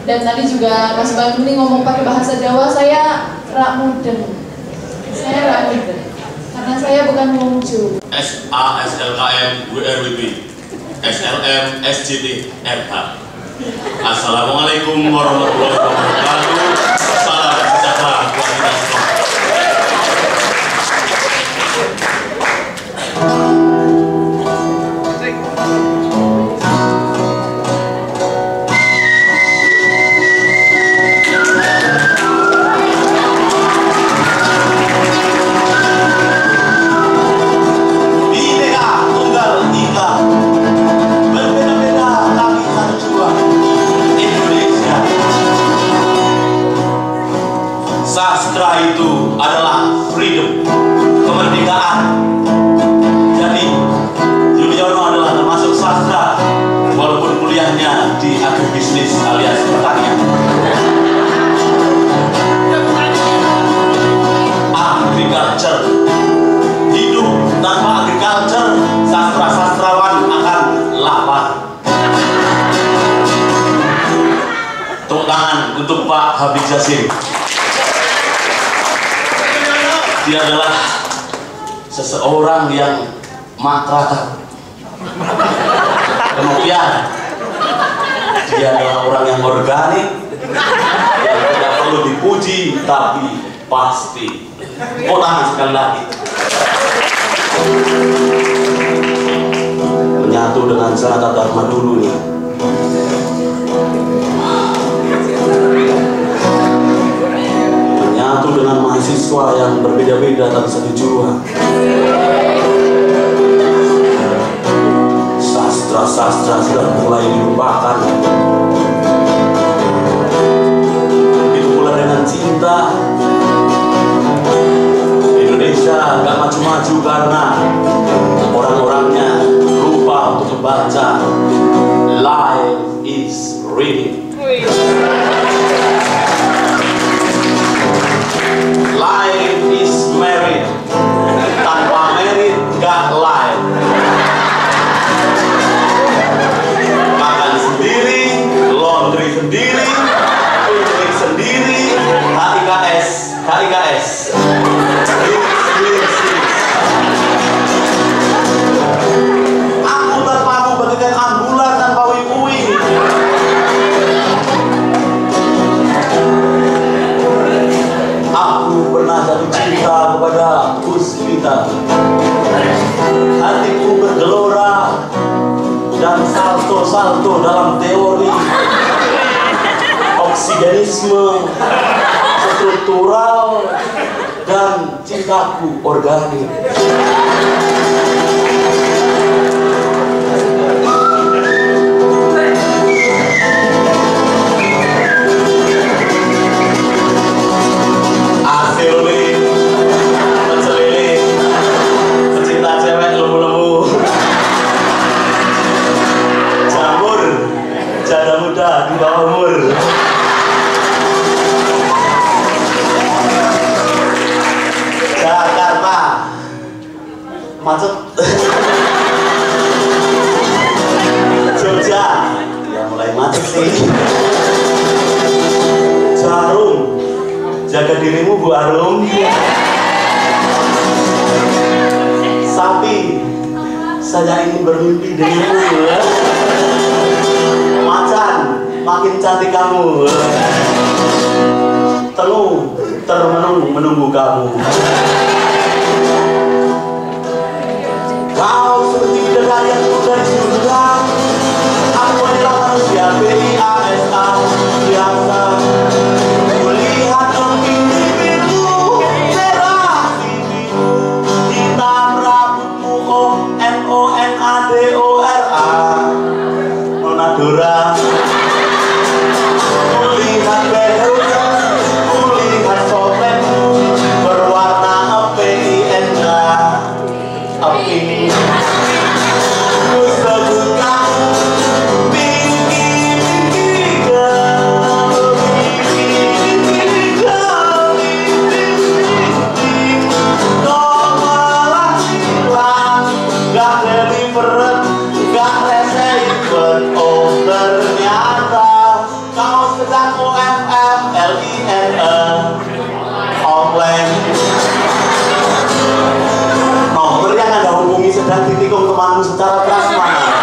Speaker 5: Dan tadi juga Mas Bandung ini ngomong pakai bahasa Jawa, saya rak mudeng. Karena saya bukan wongju.
Speaker 6: SASLKM WRWB SLM SJT RH. Assalamualaikum warahmatullahi wabarakatuh. Salam sejahtera buat kita semua. Sastra itu adalah freedom, kemerdekaan. Jadi Yuliono adalah termasuk sastra, walaupun kuliahnya di agribisnis alias pertanian. Agriculture, hidup tanpa agriculture, sastra-sastrawan akan lapar. Tepuk tangan untuk Pak Habib Yassin. Dia adalah seseorang yang makrata. Kemudian dia adalah orang yang organik, yang tidak perlu dipuji tapi pasti. Oh, tangan sekali lagi. Menyatu dengan Sanata Dharma dulu nih. Menyatu dengan mahasiswa yang berbeda-beda tapi satu jua. Sastra-sastra sudah mulai dilupakan. Itu pula dengan cinta. Indonesia gak maju-maju karena orang-orangnya lupa untuk membaca. Life is reading. Life is married. Tanpa married gak life. Makan sendiri, laundry sendiri, picnic sendiri, HIKS, HIKS. cinta. Hatiku bergelora dan salto-salto dalam teori oksigenisme struktural dan cintaku organik. Di bawah umur. Jakarta macet. Jogja ya mulai macet sih. Jarum, jaga dirimu Bu Arum. Sapi, saya ingin bermimpi denganmu. Macan, makin cantik kamu. Telur termenung menunggu kamu. Kau seperti bidadari yang turun dari surga. Aku adalah manusia biasa biasa. Melihat opini biru merah pipimu, hitam rambutmu Nonadora. Nonadora. Dan ditikung temanmu secara prasmanan.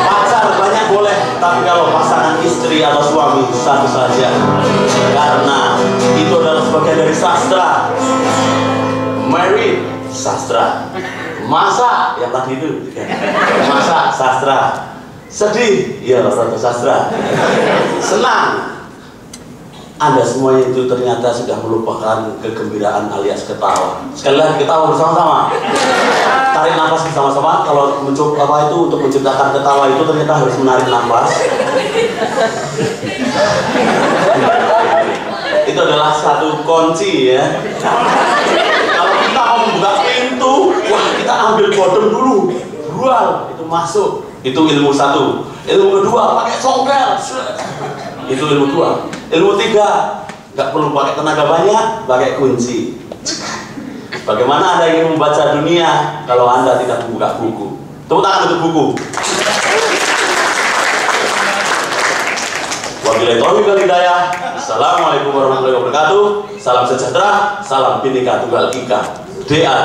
Speaker 6: Pacar banyak boleh, tapi kalau pasangan istri atau suami satu saja, karena itu adalah sebagian dari sastra. Married, sastra. Masak, yang tadi itu masak, sastra. Sedih, ya rada sastra. Senang, Anda semuanya itu ternyata sudah melupakan kegembiraan alias ketawa. Sekali lagi ketawa bersama-sama. Tarik nafas bersama-sama. Kalau mencoba itu untuk menciptakan ketawa itu ternyata harus menarik nafas. Itu adalah satu kunci ya. Kalau kita mau membuka pintu, wah kita ambil bottom dulu, brual itu masuk. Itu ilmu satu. Ilmu kedua pakai congkel. Itu ilmu dua. Ilmu tiga, nggak perlu pakai tenaga banyak, pakai kunci. Bagaimana Anda ingin membaca dunia kalau Anda tidak membuka buku? Tepuk tangan untuk buku. Wabillahi taufiq wal hidayah. Assalamualaikum warahmatullahi wabarakatuh. Salam sejahtera, salam Bhinneka Tunggal Ika. DA.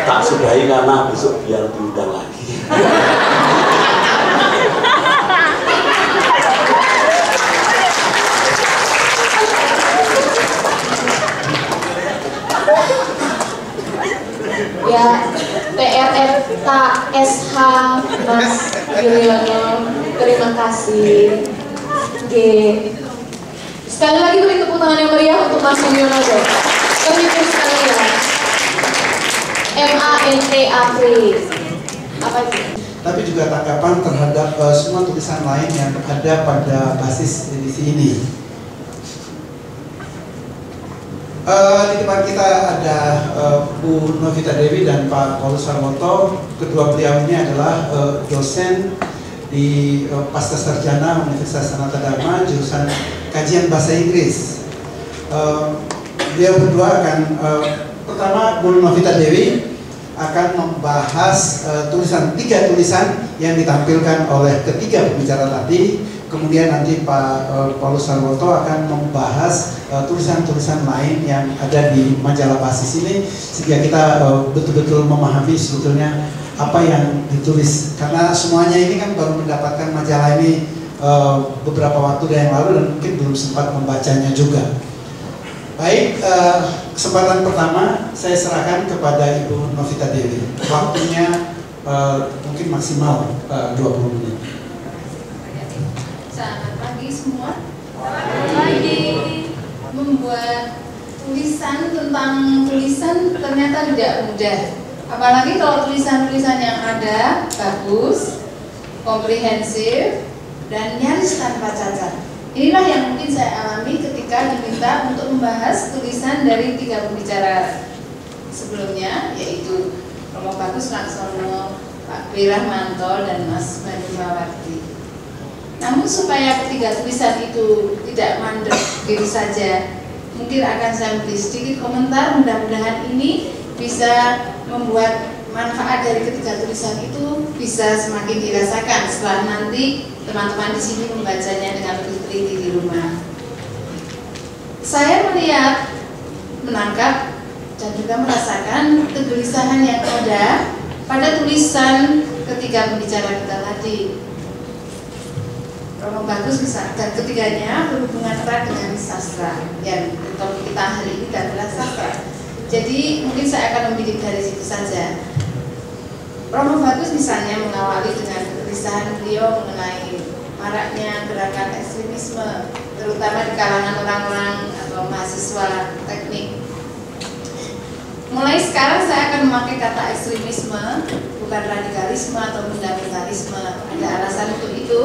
Speaker 6: Tak sudahi karena besok biar diundang lagi.
Speaker 5: Ya, TRFKSH Mas Yuliono, terima kasih. G. Sekali lagi beri tepuk tangan yang meriah untuk Mas Yuliono dong. Pemimpin sekalian. MANTAP. Apa itu?
Speaker 2: Tapi juga tanggapan terhadap semua tulisan lain yang ada pada basis edisi ini. Di depan kita ada Bu Novita Dewi dan Pak Paulus Sarwoto. Kedua beliau ini adalah dosen di Pasca Sarjana Universitas Sanata Dharma jurusan Kajian Bahasa Inggris. Beliau berdua akan pertama Bu Novita Dewi akan membahas tiga tulisan yang ditampilkan oleh ketiga pembicara tadi. Kemudian nanti Pak Paulus Sarwoto akan membahas tulisan-tulisan lain yang ada di majalah basis ini, sehingga kita betul-betul memahami sebetulnya apa yang ditulis, karena semuanya ini kan baru mendapatkan majalah ini beberapa waktu yang lalu dan mungkin belum sempat membacanya juga. Baik, kesempatan pertama saya serahkan kepada Ibu Novita Dewi. Waktunya mungkin maksimal 20 menit.
Speaker 7: Selamat pagi semua. Selamat pagi. Membuat tulisan tentang tulisan ternyata tidak mudah. Apalagi kalau tulisan-tulisan yang ada bagus, komprehensif, dan nyaris tanpa cacat. Inilah yang mungkin saya alami ketika diminta untuk membahas tulisan dari 3 pembicara sebelumnya, yaitu Romo Bagus Laksono, Pak Wirahmanto, dan Mas Manimawati. Namun supaya ketiga tulisan itu tidak mandek begitu saja, mungkin akan saya beri sedikit komentar. Mudah-mudahan ini bisa membuat manfaat dari ketiga tulisan itu bisa semakin dirasakan setelah nanti teman-teman di sini membacanya dengan lebih teliti di rumah. Saya melihat, menangkap, dan juga merasakan kegelisahan yang ada pada tulisan ketiga pembicara kita tadi. Romo Bagus dan ketiganya berhubungan erat dengan sastra, yang topik kita hari ini adalah sastra. Jadi mungkin saya akan membidik dari situ saja. Romo Bagus misalnya mengawali dengan kegelisahan beliau mengenai maraknya gerakan ekstremisme, terutama di kalangan orang-orang atau mahasiswa teknik. Mulai sekarang saya akan memakai kata ekstremisme, bukan radikalisme atau fundamentalisme. Ada alasan untuk itu,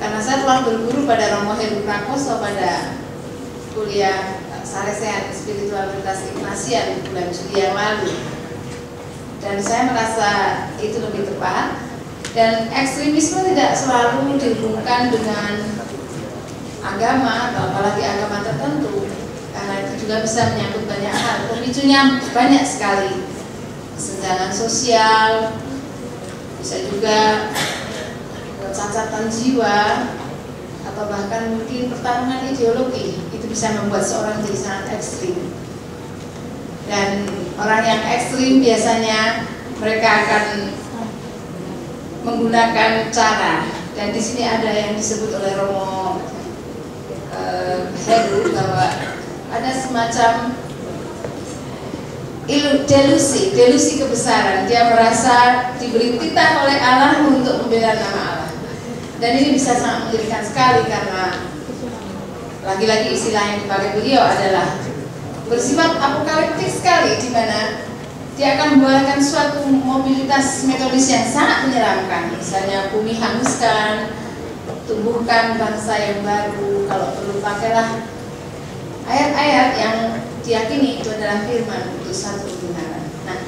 Speaker 7: karena saya telah berguru pada Romo Heru Prakoso pada kuliah Salesian Spiritualitas Ignatian bulan Juli yang lalu, dan saya merasa itu lebih tepat. Dan ekstremisme tidak selalu dihubungkan dengan agama atau apalagi agama tertentu, karena itu juga bisa menyangkut banyak hal. Pemicunya banyak sekali, kesenjangan sosial, bisa juga kecacatan jiwa, atau bahkan mungkin pertarungan ideologi. Itu bisa membuat seorang jadi sangat ekstrim. Dan orang yang ekstrim biasanya mereka akan menggunakan cara, dan di sini ada yang disebut oleh Romo Heru bahwa ada semacam delusi kebesaran. Dia merasa diberi titah oleh Allah untuk membela nama Allah, dan ini bisa sangat mengerikan sekali, karena lagi-lagi istilah yang dipakai beliau adalah bersifat apokaliptik sekali, di mana dia akan membawakan suatu mobilitas metodis yang sangat menyeramkan. Misalnya bumi hanguskan, tumbuhkan bangsa yang baru, kalau perlu pakailah ayat-ayat yang diyakini itu adalah firman untuk satu kebenaran. Nah,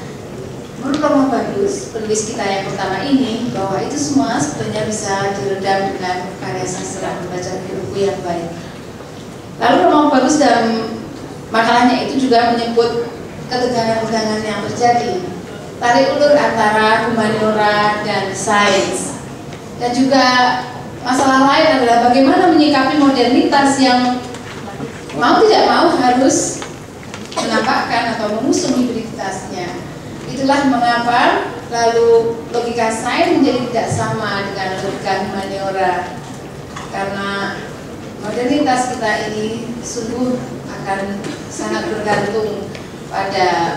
Speaker 7: menurut Romo Bagus, penulis kita yang pertama ini, bahwa itu semua sebetulnya bisa diredam dengan karya sastra, membaca buku yang baik. Lalu Romo Bagus dalam makalahnya itu juga menyebut ketegangan-ketegangan yang terjadi, tarik ulur antara humaniora dan sains, dan juga masalah lain adalah bagaimana menyikapi modernitas yang mau tidak mau harus menampakkan atau mengusung hibriditasnya. Itulah mengapa lalu logika sains menjadi tidak sama dengan logika humaniora, karena modernitas kita ini sungguh akan sangat bergantung pada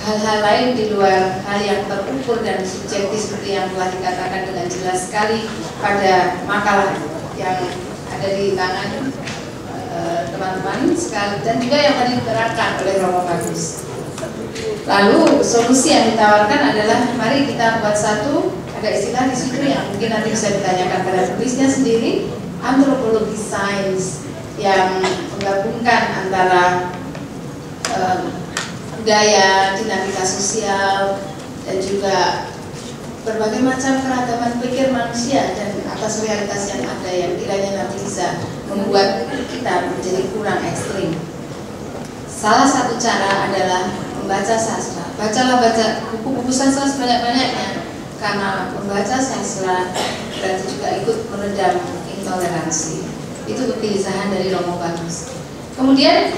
Speaker 7: hal-hal lain di luar hal yang terukur dan subjektif, seperti yang telah dikatakan dengan jelas sekali pada makalah yang ada di tangan teman-teman sekali, dan juga yang tadi diterangkan oleh Romo Bagus. Lalu solusi yang ditawarkan adalah mari kita buat satu, ada istilah di situ yang mungkin nanti bisa ditanyakan pada tulisnya sendiri, antropologi sains, yang menggabungkan antara budaya, dinamika sosial, dan juga berbagai macam keragaman pikir manusia dan atas realitas yang ada, yang kiranya nanti bisa membuat kita menjadi kurang ekstrim. Salah satu cara adalah membaca sastra. Baca buku-buku sastra sebanyak-banyaknya, karena membaca sastra berarti juga ikut meredam intoleransi. Itu kegelisahan dari Romo Bagus. Kemudian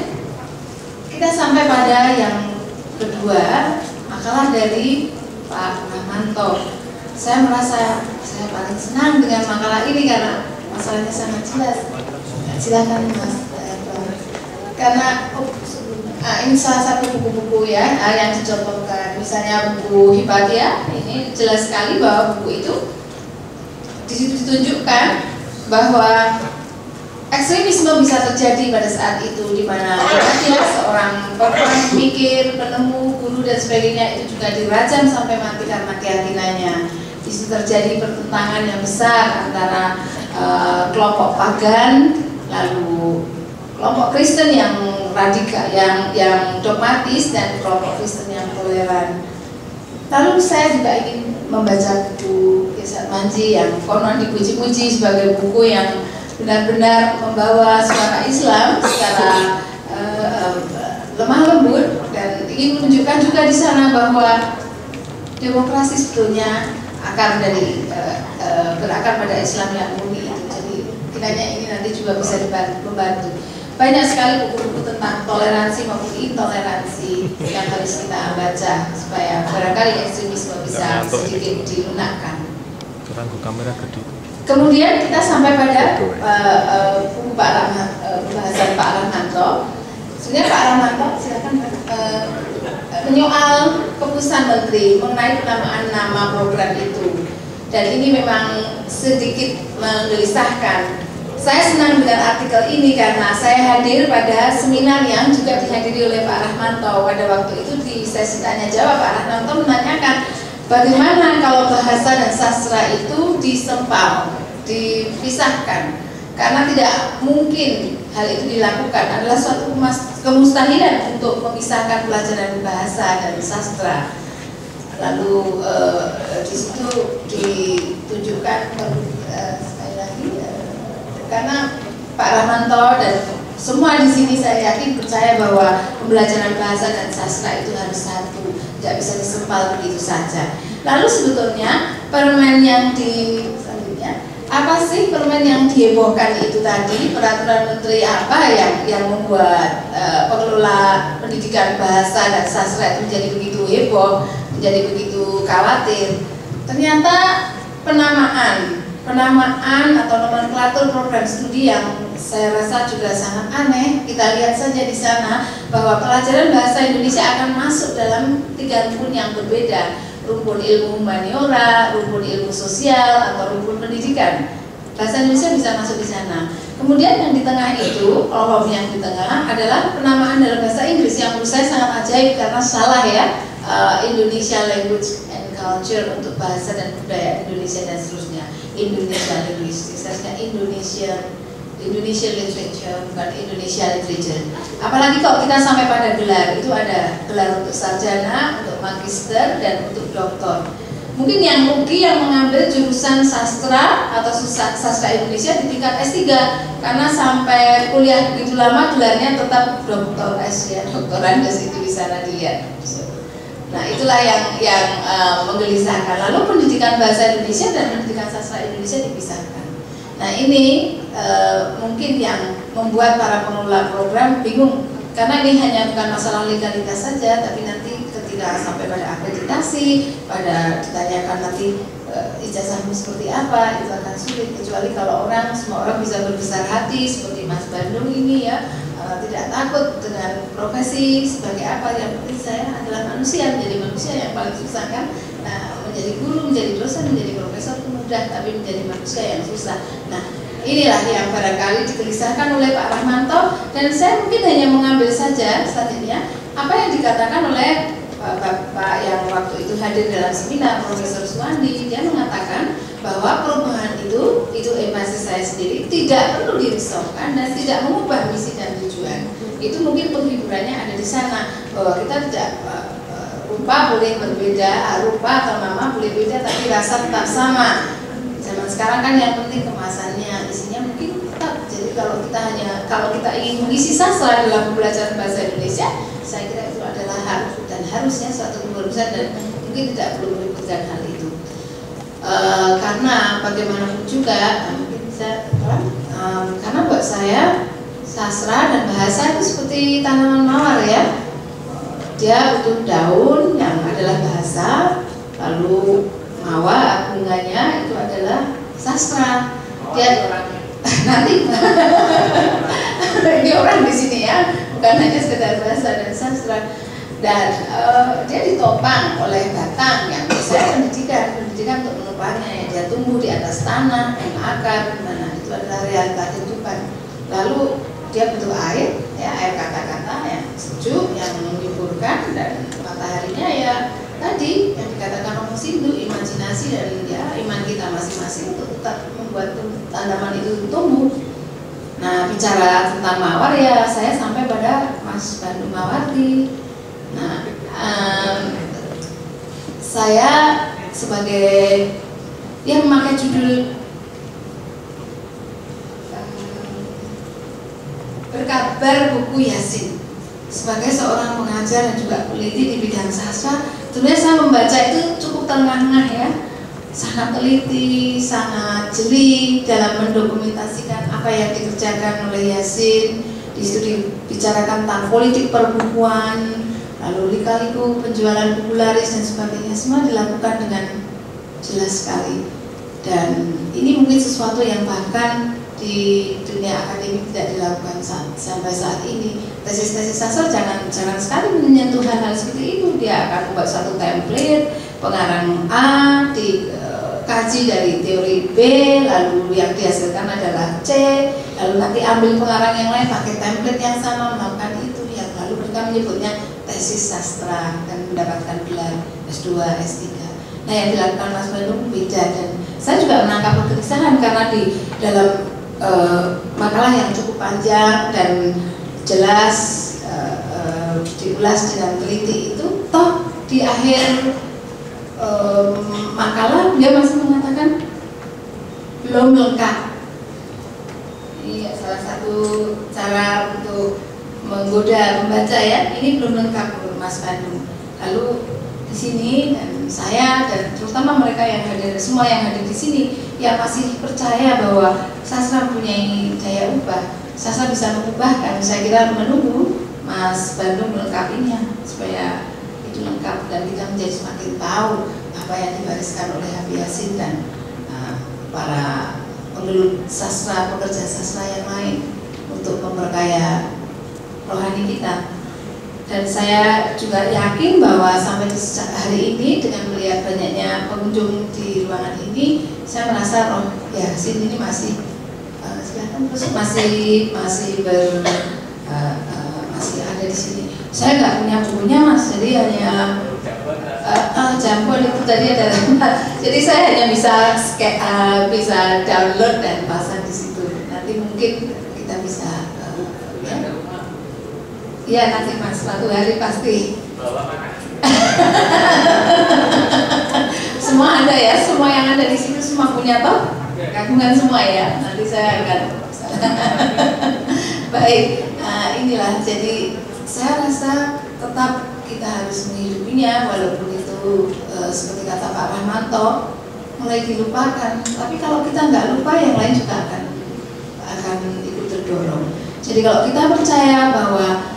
Speaker 7: kita sampai pada yang kedua, makalah dari Pak Rahmanto. Saya merasa saya paling senang dengan makalah ini karena masalahnya sangat jelas. Silakan Mas. Karena ini salah satu buku-buku ya yang dicontohkan, misalnya buku Hipatia, ini jelas sekali bahwa buku itu di situ ditunjukkan bahwa ekstremisme bisa terjadi pada saat itu, di mana Hipatia, seorang pemikir, penemu, guru dan sebagainya, itu juga dirajam sampai mati karena keyakinannya. Di situ terjadi pertentangan yang besar antara kelompok pagan, lalu kelompok Kristen yang radikal, yang dogmatis, dan kelompok Kristen yang toleran. Lalu saya juga ingin membaca buku Kisah Manji yang konon dipuji-puji sebagai buku yang benar-benar membawa suara Islam secara lemah lembut, dan ingin menunjukkan juga di sana bahwa demokrasi sebetulnya berakar pada Islam yang murni. Jadi kiranya ini nanti juga bisa membantu. Banyak sekali buku-buku tentang toleransi maupun intoleransi yang harus kita baca supaya barangkali ekstremisme bisa sedikit dilunakkan. Kemudian kita sampai pada buku pembahasan Pak Rahmanto. Sebenarnya Pak Rahmanto silakan menyoal keputusan Menteri mengenai penamaan nama program itu, dan ini memang sedikit menggelisahkan. Saya senang dengan artikel ini karena saya hadir pada seminar yang juga dihadiri oleh Pak Rahmanto. Pada waktu itu di sesi tanya jawab, Pak Rahmanto menanyakan bagaimana kalau bahasa dan sastra itu disempal, dipisahkan, karena tidak mungkin hal itu dilakukan, adalah suatu kemustahilan untuk memisahkan pelajaran bahasa dan sastra. Lalu di situ ditunjukkan sekali lagi karena Pak Rahmanto dan semua di sini saya yakin percaya bahwa pembelajaran bahasa dan sastra itu harus satu, tidak bisa disempal begitu saja. Lalu sebetulnya permen yang apa sih permen yang dihebohkan itu tadi, peraturan menteri apa yang membuat pengelola pendidikan bahasa dan sastra itu menjadi begitu heboh, menjadi begitu khawatir? Ternyata penamaan atau nomenklatur program studi yang saya rasa juga sangat aneh. Kita lihat saja di sana bahwa pelajaran bahasa Indonesia akan masuk dalam 3 rumpun yang berbeda: rumpun ilmu humaniora, rumpun ilmu sosial, atau rumpun pendidikan. Bahasa Indonesia bisa masuk di sana. Kemudian yang di tengah itu, kolom yang di tengah adalah penamaan dalam bahasa Inggris yang menurut saya sangat ajaib karena salah ya. Indonesia Language and Culture untuk bahasa dan budaya Indonesia dan seterusnya. Indonesia Linguistik, seharusnya Indonesia Literature, bukan Indonesia Literature. Apalagi kalau kita sampai pada gelar, itu ada gelar untuk sarjana, untuk magister, dan untuk doktor. Mungkin yang rugi yang mengambil jurusan sastra atau sastra Indonesia di tingkat S3, karena sampai kuliah begitu lama gelarnya tetap doktor S ya, doktorandes itu di sana dilihat. Nah itulah yang menggelisahkan. Lalu pendidikan bahasa Indonesia dan pendidikan sastra Indonesia dipisahkan. Nah ini mungkin yang membuat para pengelola program bingung, karena ini hanya bukan masalah legalitas saja, tapi nanti ketika sampai pada akreditasi, pada ditanyakan nanti ijazahmu seperti apa, itu akan sulit. Kecuali kalau semua orang bisa berbesar hati seperti Mas Bandung ini ya, tidak takut dengan profesi sebagai apa, yang penting saya adalah manusia. Menjadi manusia yang paling susah kan. Nah, menjadi guru, menjadi dosen, menjadi profesor itu mudah, tapi menjadi manusia yang susah. Nah inilah yang barangkali digelisahkan oleh Pak Rahmanto, dan saya mungkin hanya mengambil saja selanjutnya apa yang dikatakan oleh Bapak yang waktu itu hadir dalam seminar, Profesor Suwandi. Dia mengatakan bahwa perubahan itu emphasis saya sendiri, tidak perlu dirisaukan dan tidak mengubah misi dan tujuan. Itu mungkin penghiburannya ada di sana, bahwa kita tidak rupa boleh berbeda, rupa atau nama boleh beda, tapi rasa tetap sama. Zaman sekarang kan yang penting kemasannya, isinya mungkin tetap. Jadi kalau kita ingin mengisi sastra dalam pembelajaran bahasa Indonesia, saya kira itu adalah hak dan harusnya suatu keputusan, dan mungkin tidak perlu meributkan hal itu. Karena bagaimanapun juga, mungkin bisa karena buat saya sastra dan bahasa itu seperti tanaman mawar ya. Dia butuh daun yang adalah bahasa, Lalu Mawar bunganya itu adalah sastra. Dia nanti ini orang di sini ya, bukan hanya sekedar bahasa dan sastra. Dan dia ditopang oleh batang yang bisa pendidikan untuk menopangnya. Ya, dia tumbuh di atas tanah, yang akar, mana itu adalah realita kehidupan. Lalu dia butuh air, ya air kata-kata yang sejuk, yang menyuburkan, dan mataharinya ya tadi yang dikatakan Romo Sindu, imajinasi dan ya iman kita masing-masing untuk tetap membuat tanaman itu tumbuh. Nah, bicara tentang mawar ya saya sampai pada Mas Bandung Mawardi. Nah, saya sebagai yang memakai judul Berkabar Buku Yasin, sebagai seorang pengajar dan juga peneliti di bidang sastra, sebenarnya saya membaca itu cukup tengah-tengah ya, sangat teliti, sangat jeli dalam mendokumentasikan apa yang dikerjakan oleh Yasin. Di situ dibicarakan tentang politik perbukuan, lalu lika-liku penjualan buku laris dan sebagainya, semua dilakukan dengan jelas sekali. Dan ini mungkin sesuatu yang bahkan di dunia akademik tidak dilakukan sampai saat ini. Tesis-tesis sastra jangan sekali menyentuh hal-hal seperti itu. Dia akan membuat satu template pengarang A, dikaji dari teori B, lalu yang dihasilkan adalah C, lalu nanti ambil pengarang yang lain pakai template yang sama melakukan itu, yang lalu mereka menyebutnya tesis sastra dan mendapatkan gelar S2, S3. Nah, yang dilakukan Mas Bandung beda, dan saya juga menangkap kegelisahan karena di dalam makalah yang cukup panjang dan jelas diulas dengan teliti itu, toh di akhir makalah dia masih mengatakan belum lengkap. Ini salah satu cara untuk menggoda pembaca ya, ini belum lengkap menurut Mas Bandung. Lalu di sini dan saya dan terutama mereka yang hadir, semua yang hadir di sini yang masih percaya bahwa sastra mempunyai daya ubah, sastra bisa mengubahkan. Saya kira menunggu Mas Bandung melengkapinya supaya itu lengkap dan kita menjadi semakin tahu apa yang dibariskan oleh Habib Yasin dan para penulis sastra, pekerja sastra yang lain untuk memperkaya rohani kita. Dan saya juga yakin bahwa sampai hari ini dengan melihat banyaknya pengunjung di ruangan ini, saya merasa roh Yasin ini masih masih ada di sini. Saya nggak punya bukunya Mas, jadi hanya Jambon itu tadi ada. Jadi saya hanya bisa download dan pasang di situ. Nanti mungkin kita bisa ya nanti Mas, suatu hari pasti. Semua ada ya, semua yang ada di situ semua punya toh? Gabungan semua ya. Nanti saya akan. Baik, inilah. Jadi saya rasa tetap kita harus menghidupinya, walaupun itu seperti kata Pak Rahmanto mulai dilupakan. Tapi kalau kita nggak lupa, yang lain juga akan ikut terdorong. Jadi kalau kita percaya bahwa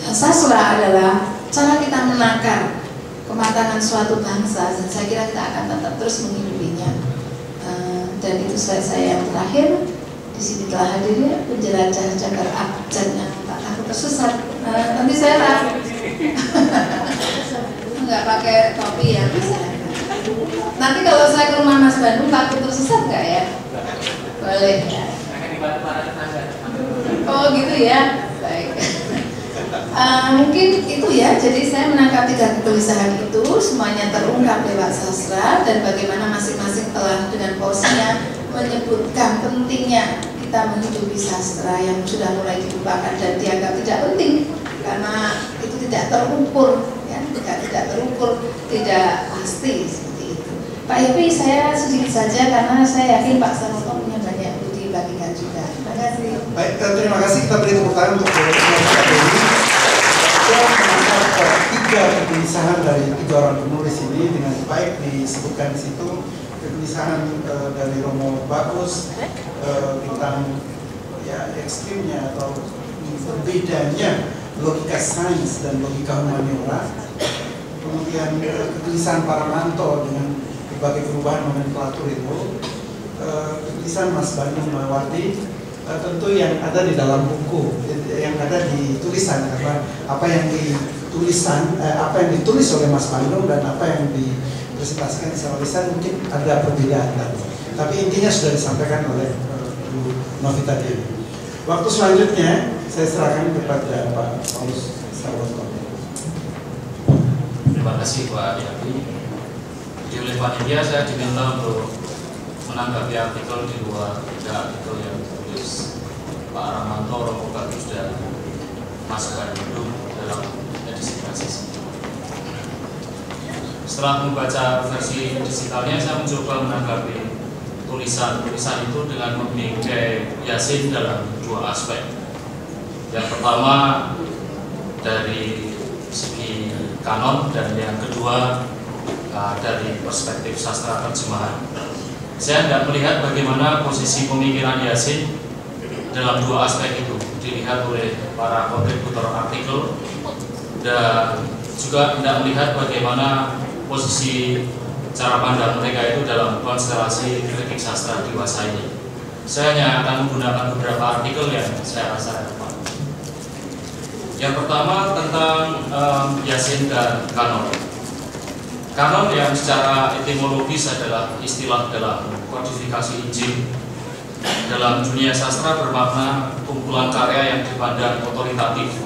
Speaker 7: sastra adalah cara kita menakar kematangan suatu bangsa, dan saya kira kita akan tetap terus menghidupinya. Dan itu saya yang terakhir di sini telah hadirnya penjelajah cagar abjad yang tak takut tersesat. Nanti saya nggak pakai topi ya Mas. Nanti kalau saya ke rumah Mas Bandung takut tersesat nggak ya? Boleh ya. Oh gitu ya. Baik. Mungkin itu ya, jadi saya menangkap 3 kegelisahan itu semuanya terungkap lewat sastra, dan bagaimana masing-masing telah dengan porsinya menyebutkan pentingnya kita menghidupi sastra yang sudah mulai dilupakan dan dianggap tidak penting karena itu tidak terukur ya, tidak terukur, tidak pasti seperti itu. Pak Yopi, saya sedikit saja karena saya yakin Pak Sanoto punya banyak untuk dibagikan juga. Terima kasih.
Speaker 2: Baik, terima kasih. Kita beri tepuk tangan untuk ini. Saya menangkap 3 kegelisahan dari 3 orang penulis ini dengan baik disebutkan di situ. Kegelisahan dari Romo Bagus tentang ya ekstrimnya atau berbedanya logika sains dan logika humaniora. kemudian kegelisahan Paramanto dengan berbagai perubahan nomenklatur itu, kegelisahan Mas Bandung Mawardi tentu yang ada di dalam buku, yang ada di tulisan, karena apa yang ditulis oleh Mas Bandung dan apa yang dipresentasikan secara lisan mungkin ada perbedaan, tapi intinya sudah disampaikan oleh Bu Novita Dewi. Waktu selanjutnya saya serahkan kepada Pak Paulus Sarwoto.
Speaker 8: Terima kasih Pak Yadi. Di oleh panitia saya diminta untuk menanggapi artikel di luar artikel yang ditulis Pak Ramanto, Romo Bagus dan Mas Bandung dalam edisi transisi. Setelah membaca versi digitalnya, saya mencoba menanggapi tulisan itu dengan membingkai Yasin dalam dua aspek. Yang pertama dari segi kanon dan yang kedua dari perspektif sastra terjemahan. Saya tidak melihat bagaimana posisi pemikiran Yasin dalam dua aspek itu dilihat oleh para kontributor artikel, dan juga tidak melihat bagaimana posisi cara pandang mereka itu dalam konstelasi kritik sastra dewasa ini. Saya hanya akan menggunakan beberapa artikel yang saya rasa relevan. Yang pertama tentang Yasin dan kanon. Kanon yang secara etimologis adalah istilah dalam kodifikasi Injil. Dalam dunia sastra bermakna kumpulan karya yang dipandang otoritatif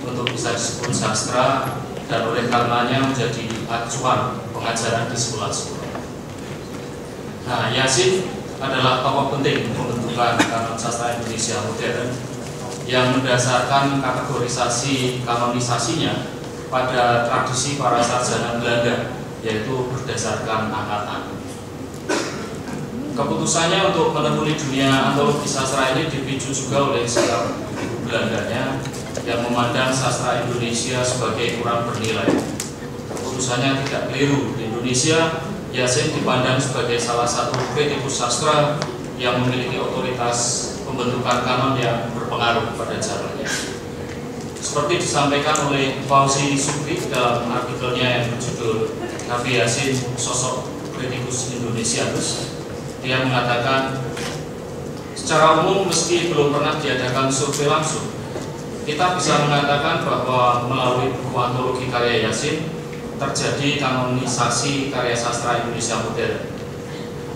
Speaker 8: untuk bisa disebut sastra, dan oleh karenanya menjadi acuan pengajaran di sekolah-sekolah. Nah, Yasin adalah tokoh penting pembentukan kanon sastra Indonesia modern yang mendasarkan kategorisasi kanonisasinya pada tradisi para sarjana Belanda, yaitu berdasarkan angkatan. Keputusannya untuk menekuni dunia antologi sastra ini dipicu juga oleh sikap Belandanya yang memandang sastra Indonesia sebagai kurang bernilai. Keputusannya tidak keliru. Di Indonesia, Yasin dipandang sebagai salah satu kritikus sastra yang memiliki otoritas pembentukan kanon yang berpengaruh pada zamannya. Seperti disampaikan oleh Fauzi Subri dalam artikelnya yang berjudul Nabi Yasin, Sosok Kritikus Indonesianus, dia mengatakan, secara umum meski belum pernah diadakan survei langsung, kita bisa mengatakan bahwa melalui buku antologi karya Yasin terjadi kanonisasi karya sastra Indonesia modern.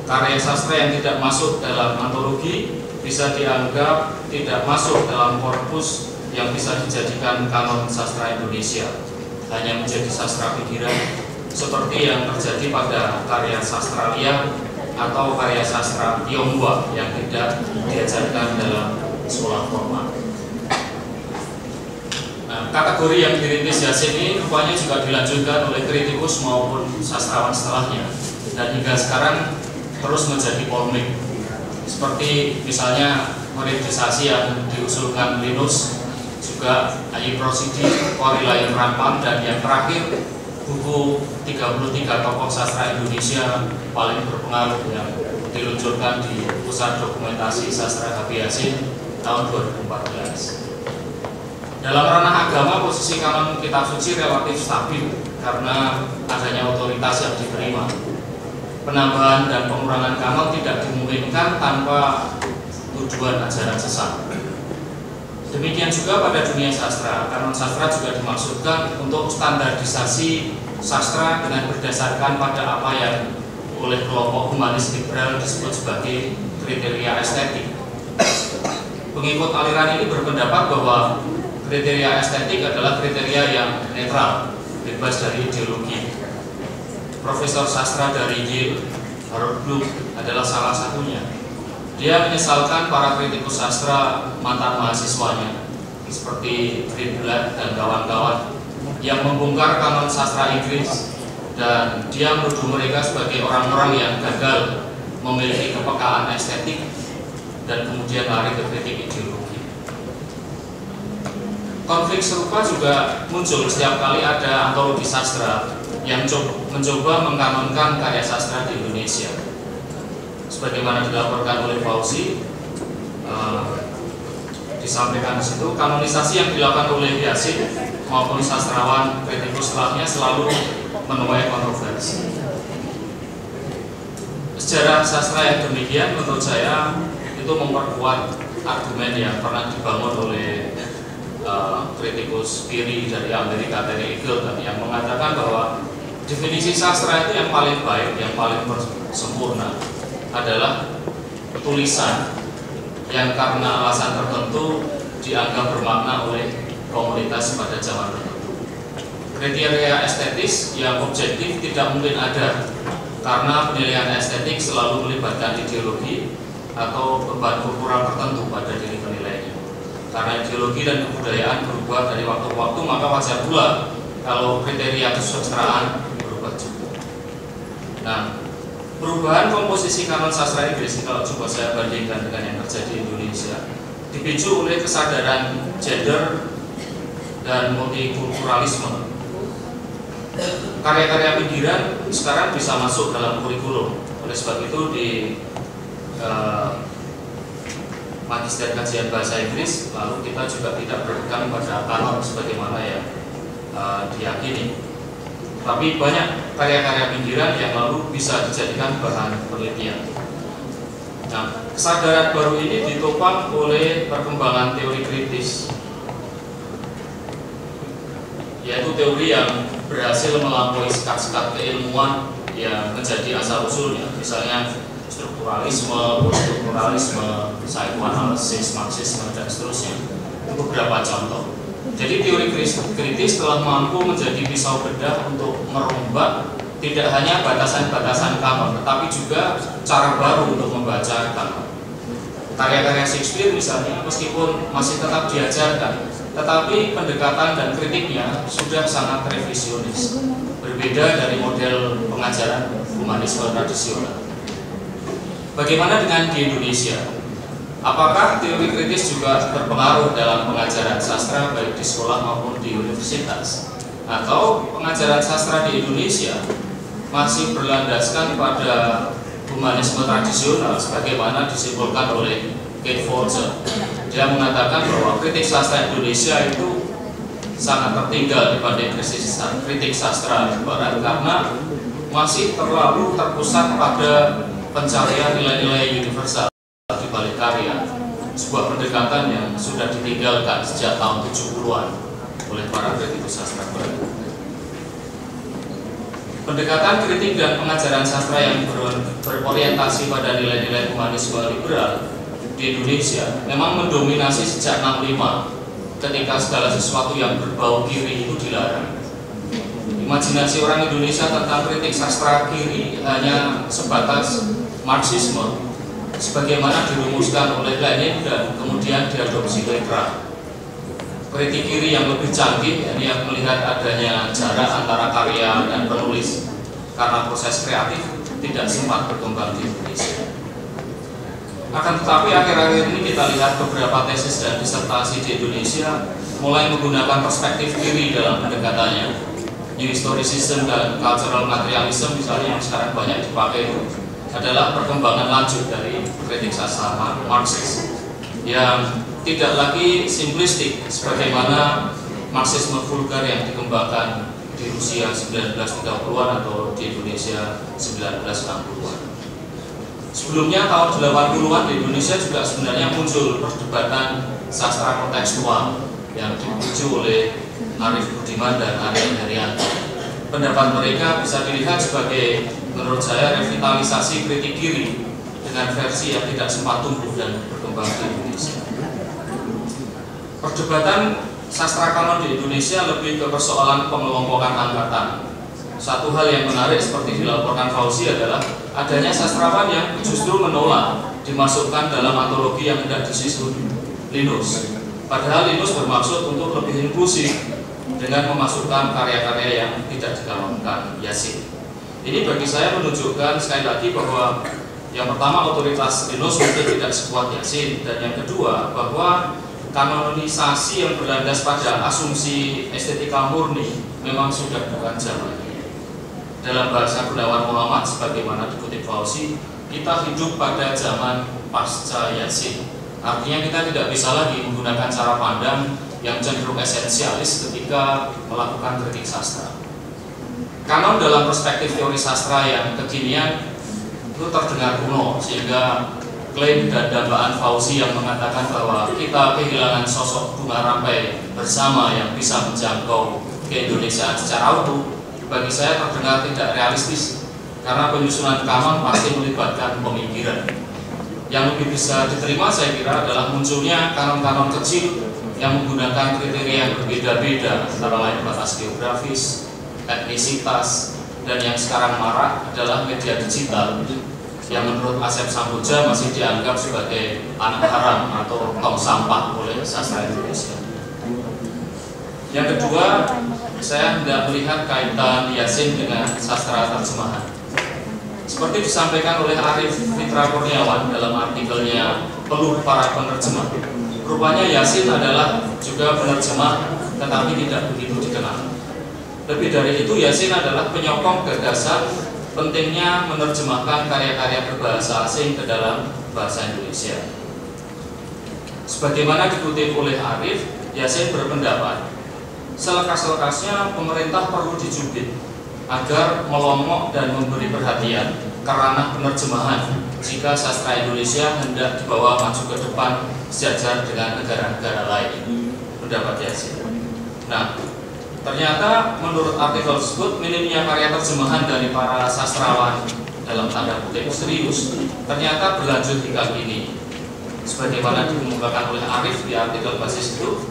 Speaker 8: Karya sastra yang tidak masuk dalam antologi bisa dianggap tidak masuk dalam korpus yang bisa dijadikan kanon sastra Indonesia, hanya menjadi sastra pikiran seperti yang terjadi pada karya sastra liang atau karya sastra Tionghoa yang tidak diajarkan dalam sekolah formal. Nah, kategori yang dirintis Yasin ini rupanya juga dilanjutkan oleh kritikus maupun sastrawan setelahnya, dan hingga sekarang terus menjadi polemik. Seperti misalnya periodisasi yang diusulkan Linus, juga Ayib Rosidi, Korilayan Rampan, dan yang terakhir buku 33 tokoh sastra Indonesia paling berpengaruh yang diluncurkan di Pusat Dokumentasi Sastra Habib Yasin tahun 2014. Dalam ranah agama, posisi kanon kitab suci relatif stabil karena adanya otoritas yang diterima. Penambahan dan pengurangan kanon tidak dimungkinkan tanpa tujuan ajaran sesat. Demikian juga pada dunia sastra, kanon sastra juga dimaksudkan untuk standarisasi sastra dengan berdasarkan pada apa yang oleh kelompok humanis liberal disebut sebagai kriteria estetik. Pengikut aliran ini berpendapat bahwa kriteria estetik adalah kriteria yang netral, bebas dari ideologi. Profesor sastra dari Yale, Harold Bloom, adalah salah satunya. Dia menyesalkan para kritikus sastra mantan mahasiswanya seperti Greenblatt dan kawan-kawan yang membongkar kanon sastra Inggris, dan dia menuduh mereka sebagai orang-orang yang gagal memiliki kepekaan estetik dan kemudian lari ke kritik ideologi. Konflik serupa juga muncul setiap kali ada antologi sastra yang mencoba mengkanonkan karya sastra di Indonesia. Sebagaimana dilaporkan oleh Fauzi, disampaikan di situ, kanonisasi yang dilakukan oleh Yasin maupun sastrawan kritikus setelahnya selalu menuai kontroversi. Sejarah sastra yang demikian menurut saya itu memperkuat argumen yang pernah dibangun oleh kritikus kiri dari Amerika, Terry Eagleton, yang mengatakan bahwa definisi sastra itu yang paling baik, yang paling sempurna adalah tulisan yang karena alasan tertentu dianggap bermakna oleh komunitas pada zaman tertentu. Kriteria estetis yang objektif tidak mungkin ada, karena penilaian estetik selalu melibatkan ideologi atau beban ukuran tertentu pada diri penilainya. Karena ideologi dan kebudayaan berubah dari waktu ke waktu, maka wajar pula kalau kriteria kesusastraan berubah juga. Nah, perubahan komposisi kanon sastra Inggris, kalau coba saya bandingkan dengan yang terjadi di Indonesia, dipicu oleh kesadaran gender dan multikulturalisme. Karya-karya pinggiran sekarang bisa masuk dalam kurikulum. Oleh sebab itu di Magister Kajian Bahasa Inggris, lalu kita juga tidak berpegang pada kanon sebagaimana yang diyakini. Tapi banyak karya-karya pinggiran yang lalu bisa dijadikan bahan penelitian. Nah, kesadaran baru ini ditopang oleh perkembangan teori kritis, yaitu teori yang berhasil melampaui sekat-sekat keilmuan yang menjadi asal-usulnya, misalnya strukturalisme, poststrukturalisme, psikoanalisis, marxisme, dan seterusnya. Itu beberapa contoh. Jadi teori kritis telah mampu menjadi pisau bedah untuk merombak tidak hanya batasan-batasan kanon, tetapi juga cara baru untuk membaca kanon. Karya-karya Shakespeare misalnya, meskipun masih tetap diajarkan, tetapi pendekatan dan kritiknya sudah sangat revisionis, berbeda dari model pengajaran humanisme tradisional. Bagaimana dengan di Indonesia? Apakah teori kritis juga berpengaruh dalam pengajaran sastra baik di sekolah maupun di universitas? Atau pengajaran sastra di Indonesia masih berlandaskan pada humanisme tradisional sebagaimana disimpulkan oleh Kate Folger? Dia mengatakan bahwa kritik sastra Indonesia itu sangat tertinggal dibanding kritik sastra Barat karena masih terlalu terpusat pada pencarian nilai-nilai universal di balik karya, sebuah pendekatan yang sudah ditinggalkan sejak tahun 70-an oleh para kritikus sastra Barat. Pendekatan kritik dan pengajaran sastra yang berorientasi pada nilai-nilai humanisme liberal di Indonesia memang mendominasi sejak 65, ketika segala sesuatu yang berbau kiri itu dilarang. Imajinasi orang Indonesia tentang kritik sastra kiri hanya sebatas Marxisme, sebagaimana dirumuskan oleh Lenin dan kemudian diadopsi oleh Krah. Kritik kiri yang lebih canggih, ini yang melihat adanya jarak antara karya dan penulis karena proses kreatif tidak sempat berkembang di Indonesia. Akan tetapi akhir-akhir ini kita lihat beberapa tesis dan disertasi di Indonesia mulai menggunakan perspektif kiri dalam pendekatannya. New Historicism dan Cultural Materialism misalnya yang sekarang banyak dipakai adalah perkembangan lanjut dari kritik sastra Marxis yang tidak lagi simplistik sebagaimana Marxisme vulgar yang dikembangkan di Rusia 1930-an atau di Indonesia 1960-an. Sebelumnya tahun 80-an di Indonesia juga sebenarnya muncul perdebatan sastra kontekstual yang dipicu oleh Arif Budiman dan Arya Herianto. Pendapat mereka bisa dilihat sebagai, menurut saya, revitalisasi kritik kiri dengan versi yang tidak sempat tumbuh dan berkembang di Indonesia. Perdebatan sastra kanon di Indonesia lebih ke persoalan pengelompokan angkatan. Satu hal yang menarik seperti dilaporkan Fauzi adalah adanya sastrawan yang justru menolak dimasukkan dalam antologi yang hendak disusun Linus. Padahal Linus bermaksud untuk lebih inklusif dengan memasukkan karya-karya yang tidak dikalonkan Yasin. Ini bagi saya menunjukkan sekali lagi bahwa yang pertama otoritas Linus mungkin tidak sekuat Yasin, dan yang kedua bahwa kanonisasi yang berlandas pada asumsi estetika murni memang sudah bukan zamannya. Dalam bahasa Gunawan Muhammad sebagaimana dikutip Fauzi, kita hidup pada zaman pasca Yasin. Artinya kita tidak bisa lagi menggunakan cara pandang yang cenderung esensialis ketika melakukan kritik sastra. Kanon dalam perspektif teori sastra yang kekinian itu terdengar kuno, sehingga klaim dan dambaan Fauzi yang mengatakan bahwa kita kehilangan sosok bunga rampai bersama yang bisa menjangkau keindonesiaan secara utuh, bagi saya terdengar tidak realistis, karena penyusunan kanon pasti melibatkan pemikiran. Yang lebih bisa diterima saya kira adalah munculnya kanon-kanon kecil yang menggunakan kriteria yang berbeda-beda, antara lain batas geografis, etnisitas, dan yang sekarang marak adalah media digital yang menurut Asep Samboja masih dianggap sebagai anak haram atau tong sampah oleh sastra Indonesia. Yang kedua, saya hendak melihat kaitan Yasin dengan sastra terjemahan. Seperti disampaikan oleh Arif Fitra Kurniawan dalam artikelnya Peluh Para Penerjemah, rupanya Yasin adalah juga penerjemah tetapi tidak begitu dikenal. Lebih dari itu, Yasin adalah penyokong gagasan pentingnya menerjemahkan karya-karya berbahasa asing ke dalam bahasa Indonesia. Sebagaimana dikutip oleh Arif, Yasin berpendapat, selekas-lekasnya pemerintah perlu dicubit agar melongok dan memberi perhatian ke ranah penerjemahan jika sastra Indonesia hendak dibawa maju ke depan sejajar dengan negara-negara lain. Pendapat Yasin. Nah, ternyata menurut artikel tersebut, minimnya karya terjemahan dari para sastrawan dalam tanda kutip serius ternyata berlanjut hingga kini. Sebagaimana dikemukakan oleh Arif di artikel basis itu,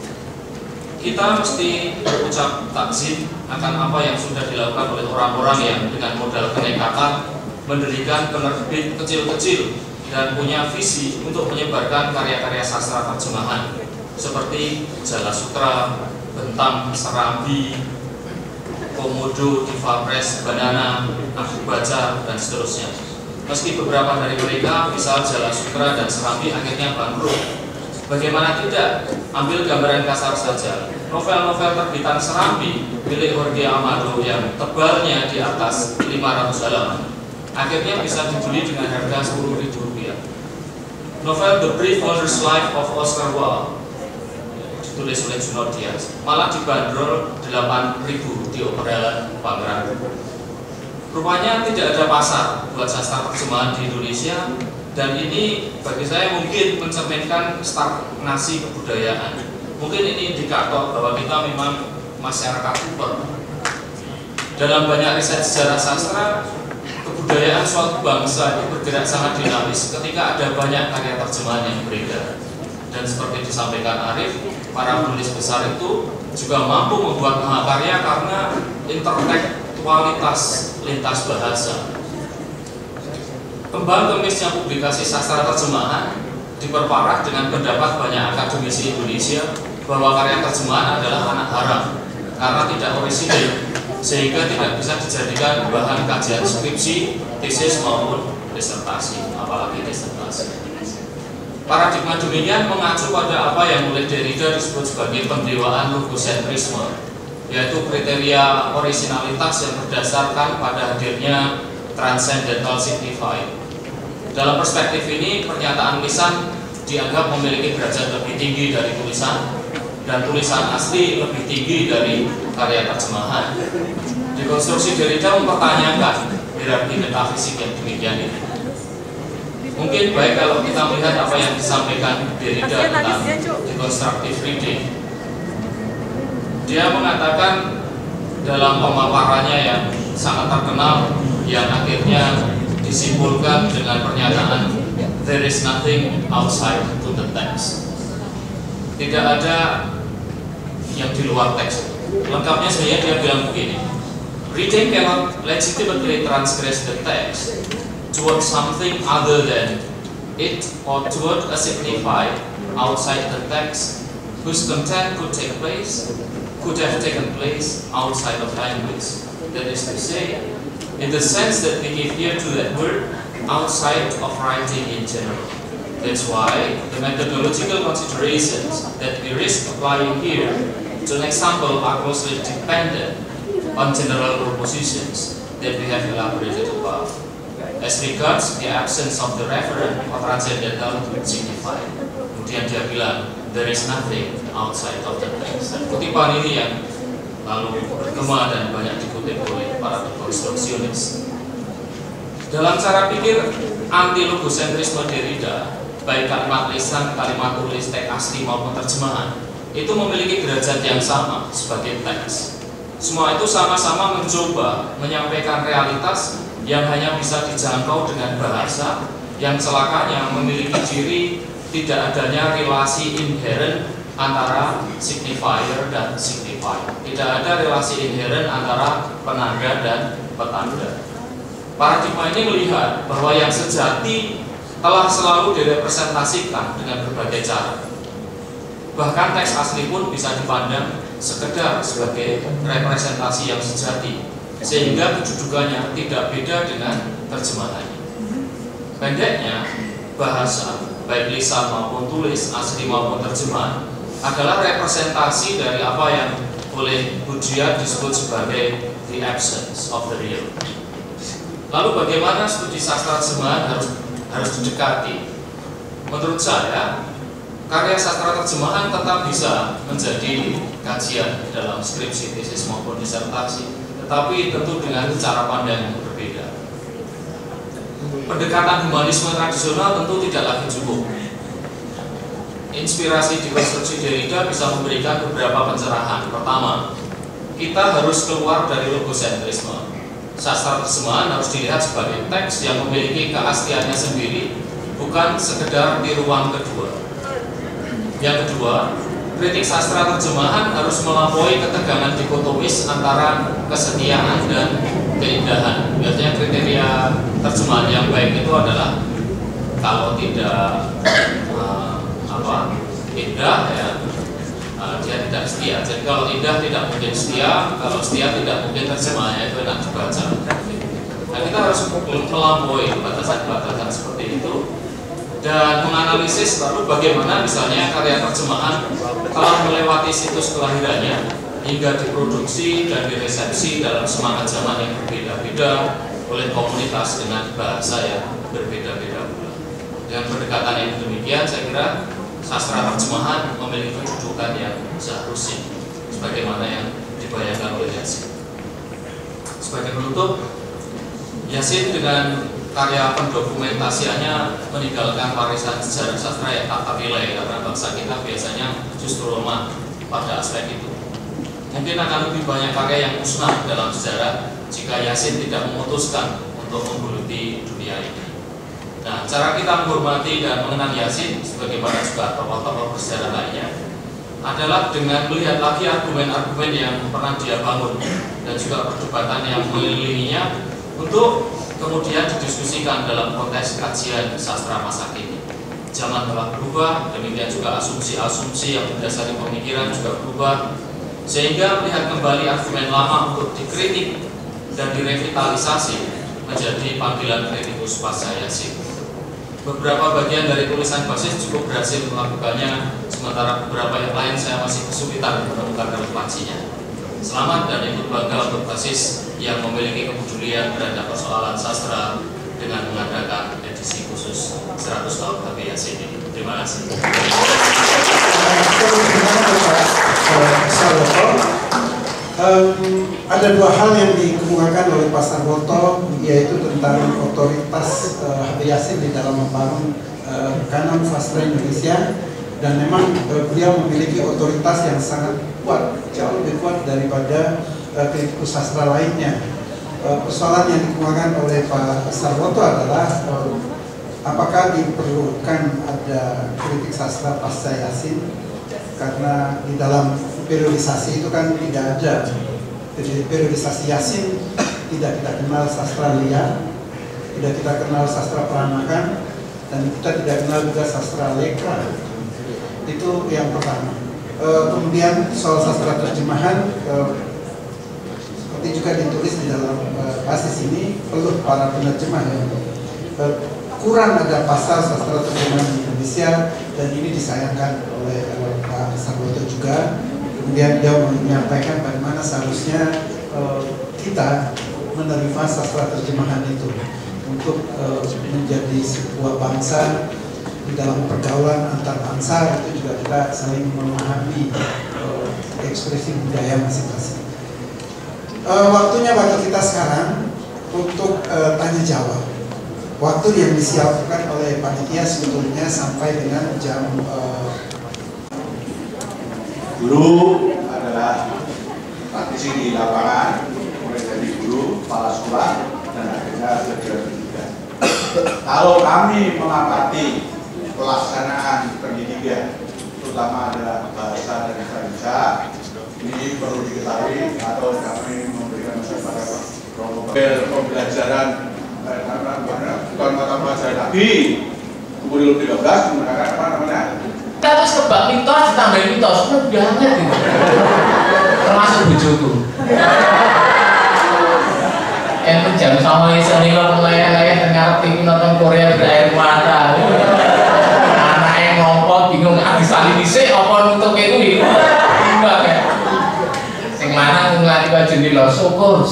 Speaker 8: kita mesti berucap takzim akan apa yang sudah dilakukan oleh orang-orang yang dengan modal kenekatan mendirikan penerbit kecil-kecil dan punya visi untuk menyebarkan karya-karya sastra terjemahan seperti Jala Sutra, Bentang, Serambi, Komodo, Diva Press, Banana, Aku Baca, dan seterusnya. Meski beberapa dari mereka, misal Jala Sutra dan Serambi, akhirnya bangkrut. Bagaimana tidak? Ambil gambaran kasar saja. Novel-novel terbitan Serambi milik Jorge Amado yang tebalnya di atas 500 halaman, akhirnya bisa dibeli dengan harga Rp10.000. Novel The Brief Wondrous Life of Oscar Wilde, ditulis oleh Junod Diaz, malah dibanderol 8.000 di Opera Pangeran. Rupanya tidak ada pasar buat sastra terjemahan di Indonesia, dan ini bagi saya mungkin mencerminkan stagnasi kebudayaan. Mungkin ini indikator bahwa kita memang masyarakat super. Dalam banyak riset sejarah sastra, kebudayaan suatu bangsa itu bergerak sangat dinamis ketika ada banyak karya terjemahan yang beredar. Dan seperti disampaikan Arif, para penulis besar itu juga mampu membuat mahakarya karena intelektualitas lintas bahasa. Kembang kemisnya publikasi sastra terjemahan diperparah dengan pendapat banyak akademisi Indonesia bahwa karya terjemahan adalah anak haram karena tidak orisinil, sehingga tidak bisa dijadikan bahan kajian skripsi, tesis maupun disertasi, apalagi disertasi. Paradigma demikian mengacu pada apa yang oleh Derrida disebut sebagai pendewaan logosentrisme, yaitu kriteria orisinalitas yang berdasarkan pada hadirnya transcendental signifier. Dalam perspektif ini, pernyataan lisan dianggap memiliki derajat lebih tinggi dari tulisan, dan tulisan asli lebih tinggi dari karya terjemahan. Dekonstruksi Derrida mempertanyakan hierarki metafisik yang demikian ini. Mungkin baik kalau kita melihat apa yang disampaikan Derrida tentang deconstructive reading. Dia mengatakan dalam pemaparannya yang sangat terkenal, yang akhirnya disimpulkan dengan pernyataan there is nothing outside to the text. Tidak ada yang di luar teks. Lengkapnya sebenarnya dia bilang begini, reading cannot legitimately transgress the text toward something other than it or toward a signifier outside the text whose content could have taken place outside of language. That is to say, in the sense that we give ear to that word outside of writing in general. That's why the methodological considerations that we risk applying here to an example are closely dependent on general propositions that we have elaborated above. As regards the absence of the referent or transcendental signifier. Kemudian dia bilang, there is nothing outside of the text. Dan kutipan ini yang lalu bergema dan banyak dikutip oleh para dekonstruksionis. Dalam cara pikir anti logosentrisme Derrida, baik kalimat lisan, kalimat tulis, teks asli maupun terjemahan, itu memiliki derajat yang sama sebagai teks. Semua itu sama-sama mencoba menyampaikan realitas yang hanya bisa dijangkau dengan bahasa yang celakanya memiliki ciri tidak adanya relasi inherent antara signifier dan signifier. Tidak ada relasi inherent antara penanda dan petanda. Paradigma ini melihat bahwa yang sejati telah selalu direpresentasikan dengan berbagai cara. Bahkan teks asli pun bisa dipandang sekedar sebagai representasi yang sejati, sehingga kedudukannya tidak beda dengan terjemahannya. Pendeknya, bahasa, baik lisan maupun tulis, asli maupun terjemahan, adalah representasi dari apa yang oleh Bourdieu disebut sebagai the absence of the real. Lalu bagaimana studi sastra terjemahan harus didekati? Menurut saya, karya sastra terjemahan tetap bisa menjadi kajian dalam skripsi, tesis maupun disertasi, tetapi tentu dengan cara pandang yang berbeda. Pendekatan humanisme tradisional tentu tidak lagi cukup. Inspirasi dekonstruksi Derrida bisa memberikan beberapa pencerahan. Pertama, kita harus keluar dari logosentrisme. Sastra terjemahan harus dilihat sebagai teks yang memiliki keasliannya sendiri, bukan sekedar tiruan kedua. Yang kedua, kritik sastra terjemahan harus melampaui ketegangan dikotomis antara kesetiaan dan keindahan. Biasanya kriteria terjemahan yang baik itu adalah kalau tidak indah, ya, dia tidak setia. Jadi kalau indah tidak mungkin setia, kalau setia tidak mungkin terjemahannya itu enak dibaca. Nah, kita harus melampaui batasan-batasan seperti itu dan menganalisis lalu bagaimana misalnya karya terjemahan telah melewati situs kelahirannya hingga diproduksi dan diresepsi dalam semangat zaman yang berbeda-beda oleh komunitas dengan bahasa yang berbeda-beda pula. Dengan pendekatan yang demikian, saya kira sastra terjemahan memiliki kedudukan yang seharusnya sebagaimana yang dibayangkan oleh Yasin. Sebagai penutup, Yasin dengan karya pendokumentasiannya meninggalkan warisan sejarah sastra yang tak ternilai, karena bangsa kita biasanya justru lemah pada aspek itu. Mungkin akan lebih banyak karya yang musnah dalam sejarah jika Yasin tidak memutuskan untuk menggeluti dunia ini. Nah, cara kita menghormati dan mengenang Yasin sebagaimana juga tokoh-tokoh bersejarah lainnya adalah dengan melihat lagi argumen-argumen yang pernah dia bangun dan juga perdebatan yang mengelilinginya untuk kemudian didiskusikan dalam konteks kajian sastra masa kini. Zaman telah berubah, demikian juga asumsi-asumsi yang berdasarkan pemikiran juga berubah, sehingga melihat kembali argumen lama untuk dikritik dan direvitalisasi menjadi panggilan kritikus pasca Yasin. Beberapa bagian dari tulisan basis cukup berhasil melakukannya, sementara beberapa yang lain saya masih kesulitan menemukan relevansinya. Selamat dan ikut bangga untuk basis yang memiliki kepedulian terhadap persoalan sastra dengan mengadakan edisi khusus 100 tahun HB Yasin ini. Terima kasih.
Speaker 2: Ada dua hal yang dikemukakan oleh Pak Sarwoto, yaitu tentang otoritas HB Yasin di dalam membangun kanon sastra Indonesia, dan memang beliau memiliki otoritas yang sangat kuat, jauh lebih kuat daripada kritikus sastra lainnya. Persoalan yang dikemukakan oleh Pak Sarwoto adalah apakah diperlukan ada kritik sastra pasca Yasin, karena di dalam periodisasi itu kan tidak ada. Jadi periodisasi Yasin tidak kita kenal sastra liar, tidak kita kenal sastra peranakan, dan kita tidak kenal juga sastra lekra. Itu yang pertama. Kemudian soal sastra terjemahan, seperti juga ditulis di dalam basis ini, perlu para penerjemah yang kurang ada pasal sastra terjemahan di Indonesia, dan ini disayangkan oleh Pak Sarwoto juga. Kemudian dia menyampaikan bagaimana seharusnya kita menerima sastra terjemahan itu untuk menjadi sebuah bangsa di dalam pergaulan antar bangsa itu juga kita saling memahami ekspresi budaya masing-masing. Waktunya bagi kita sekarang untuk tanya jawab. Waktu yang disiapkan oleh panitia sebetulnya sampai dengan jam
Speaker 9: guru adalah praktisi di lapangan, mulai dari guru, kepala sekolah, dan akhirnya jajaran pendidikan. Kalau kami mengamati pelaksanaan pendidikan, terutama adalah bahasa dan bahasa, ini perlu diketahui atau kami memberikan masukan pada pembelajaran bukan mata pelajaran lagi, kurikulum 13 menggunakan apa namanya?
Speaker 4: Kita terus kebak mitos ditambahin mitos, udah banget gitu. Termasuk bujuku. Yang jam sama iseng kok meleleh ngarep iki nonton Korea berair mata. Anake ngompo bingung disali dhisik apa nutup kuwi. Enggak ya. Sing lanang nglati baju nilo syukur.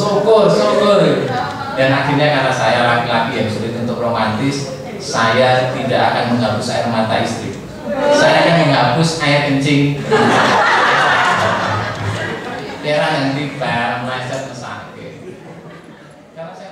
Speaker 4: Dan akhirnya karena saya laki-laki yang sulit untuk romantis, saya tidak akan menghapus air mata istri. Saya akan menghapus air kencing. Kira nanti Pak meleset ke sakit. Karena saya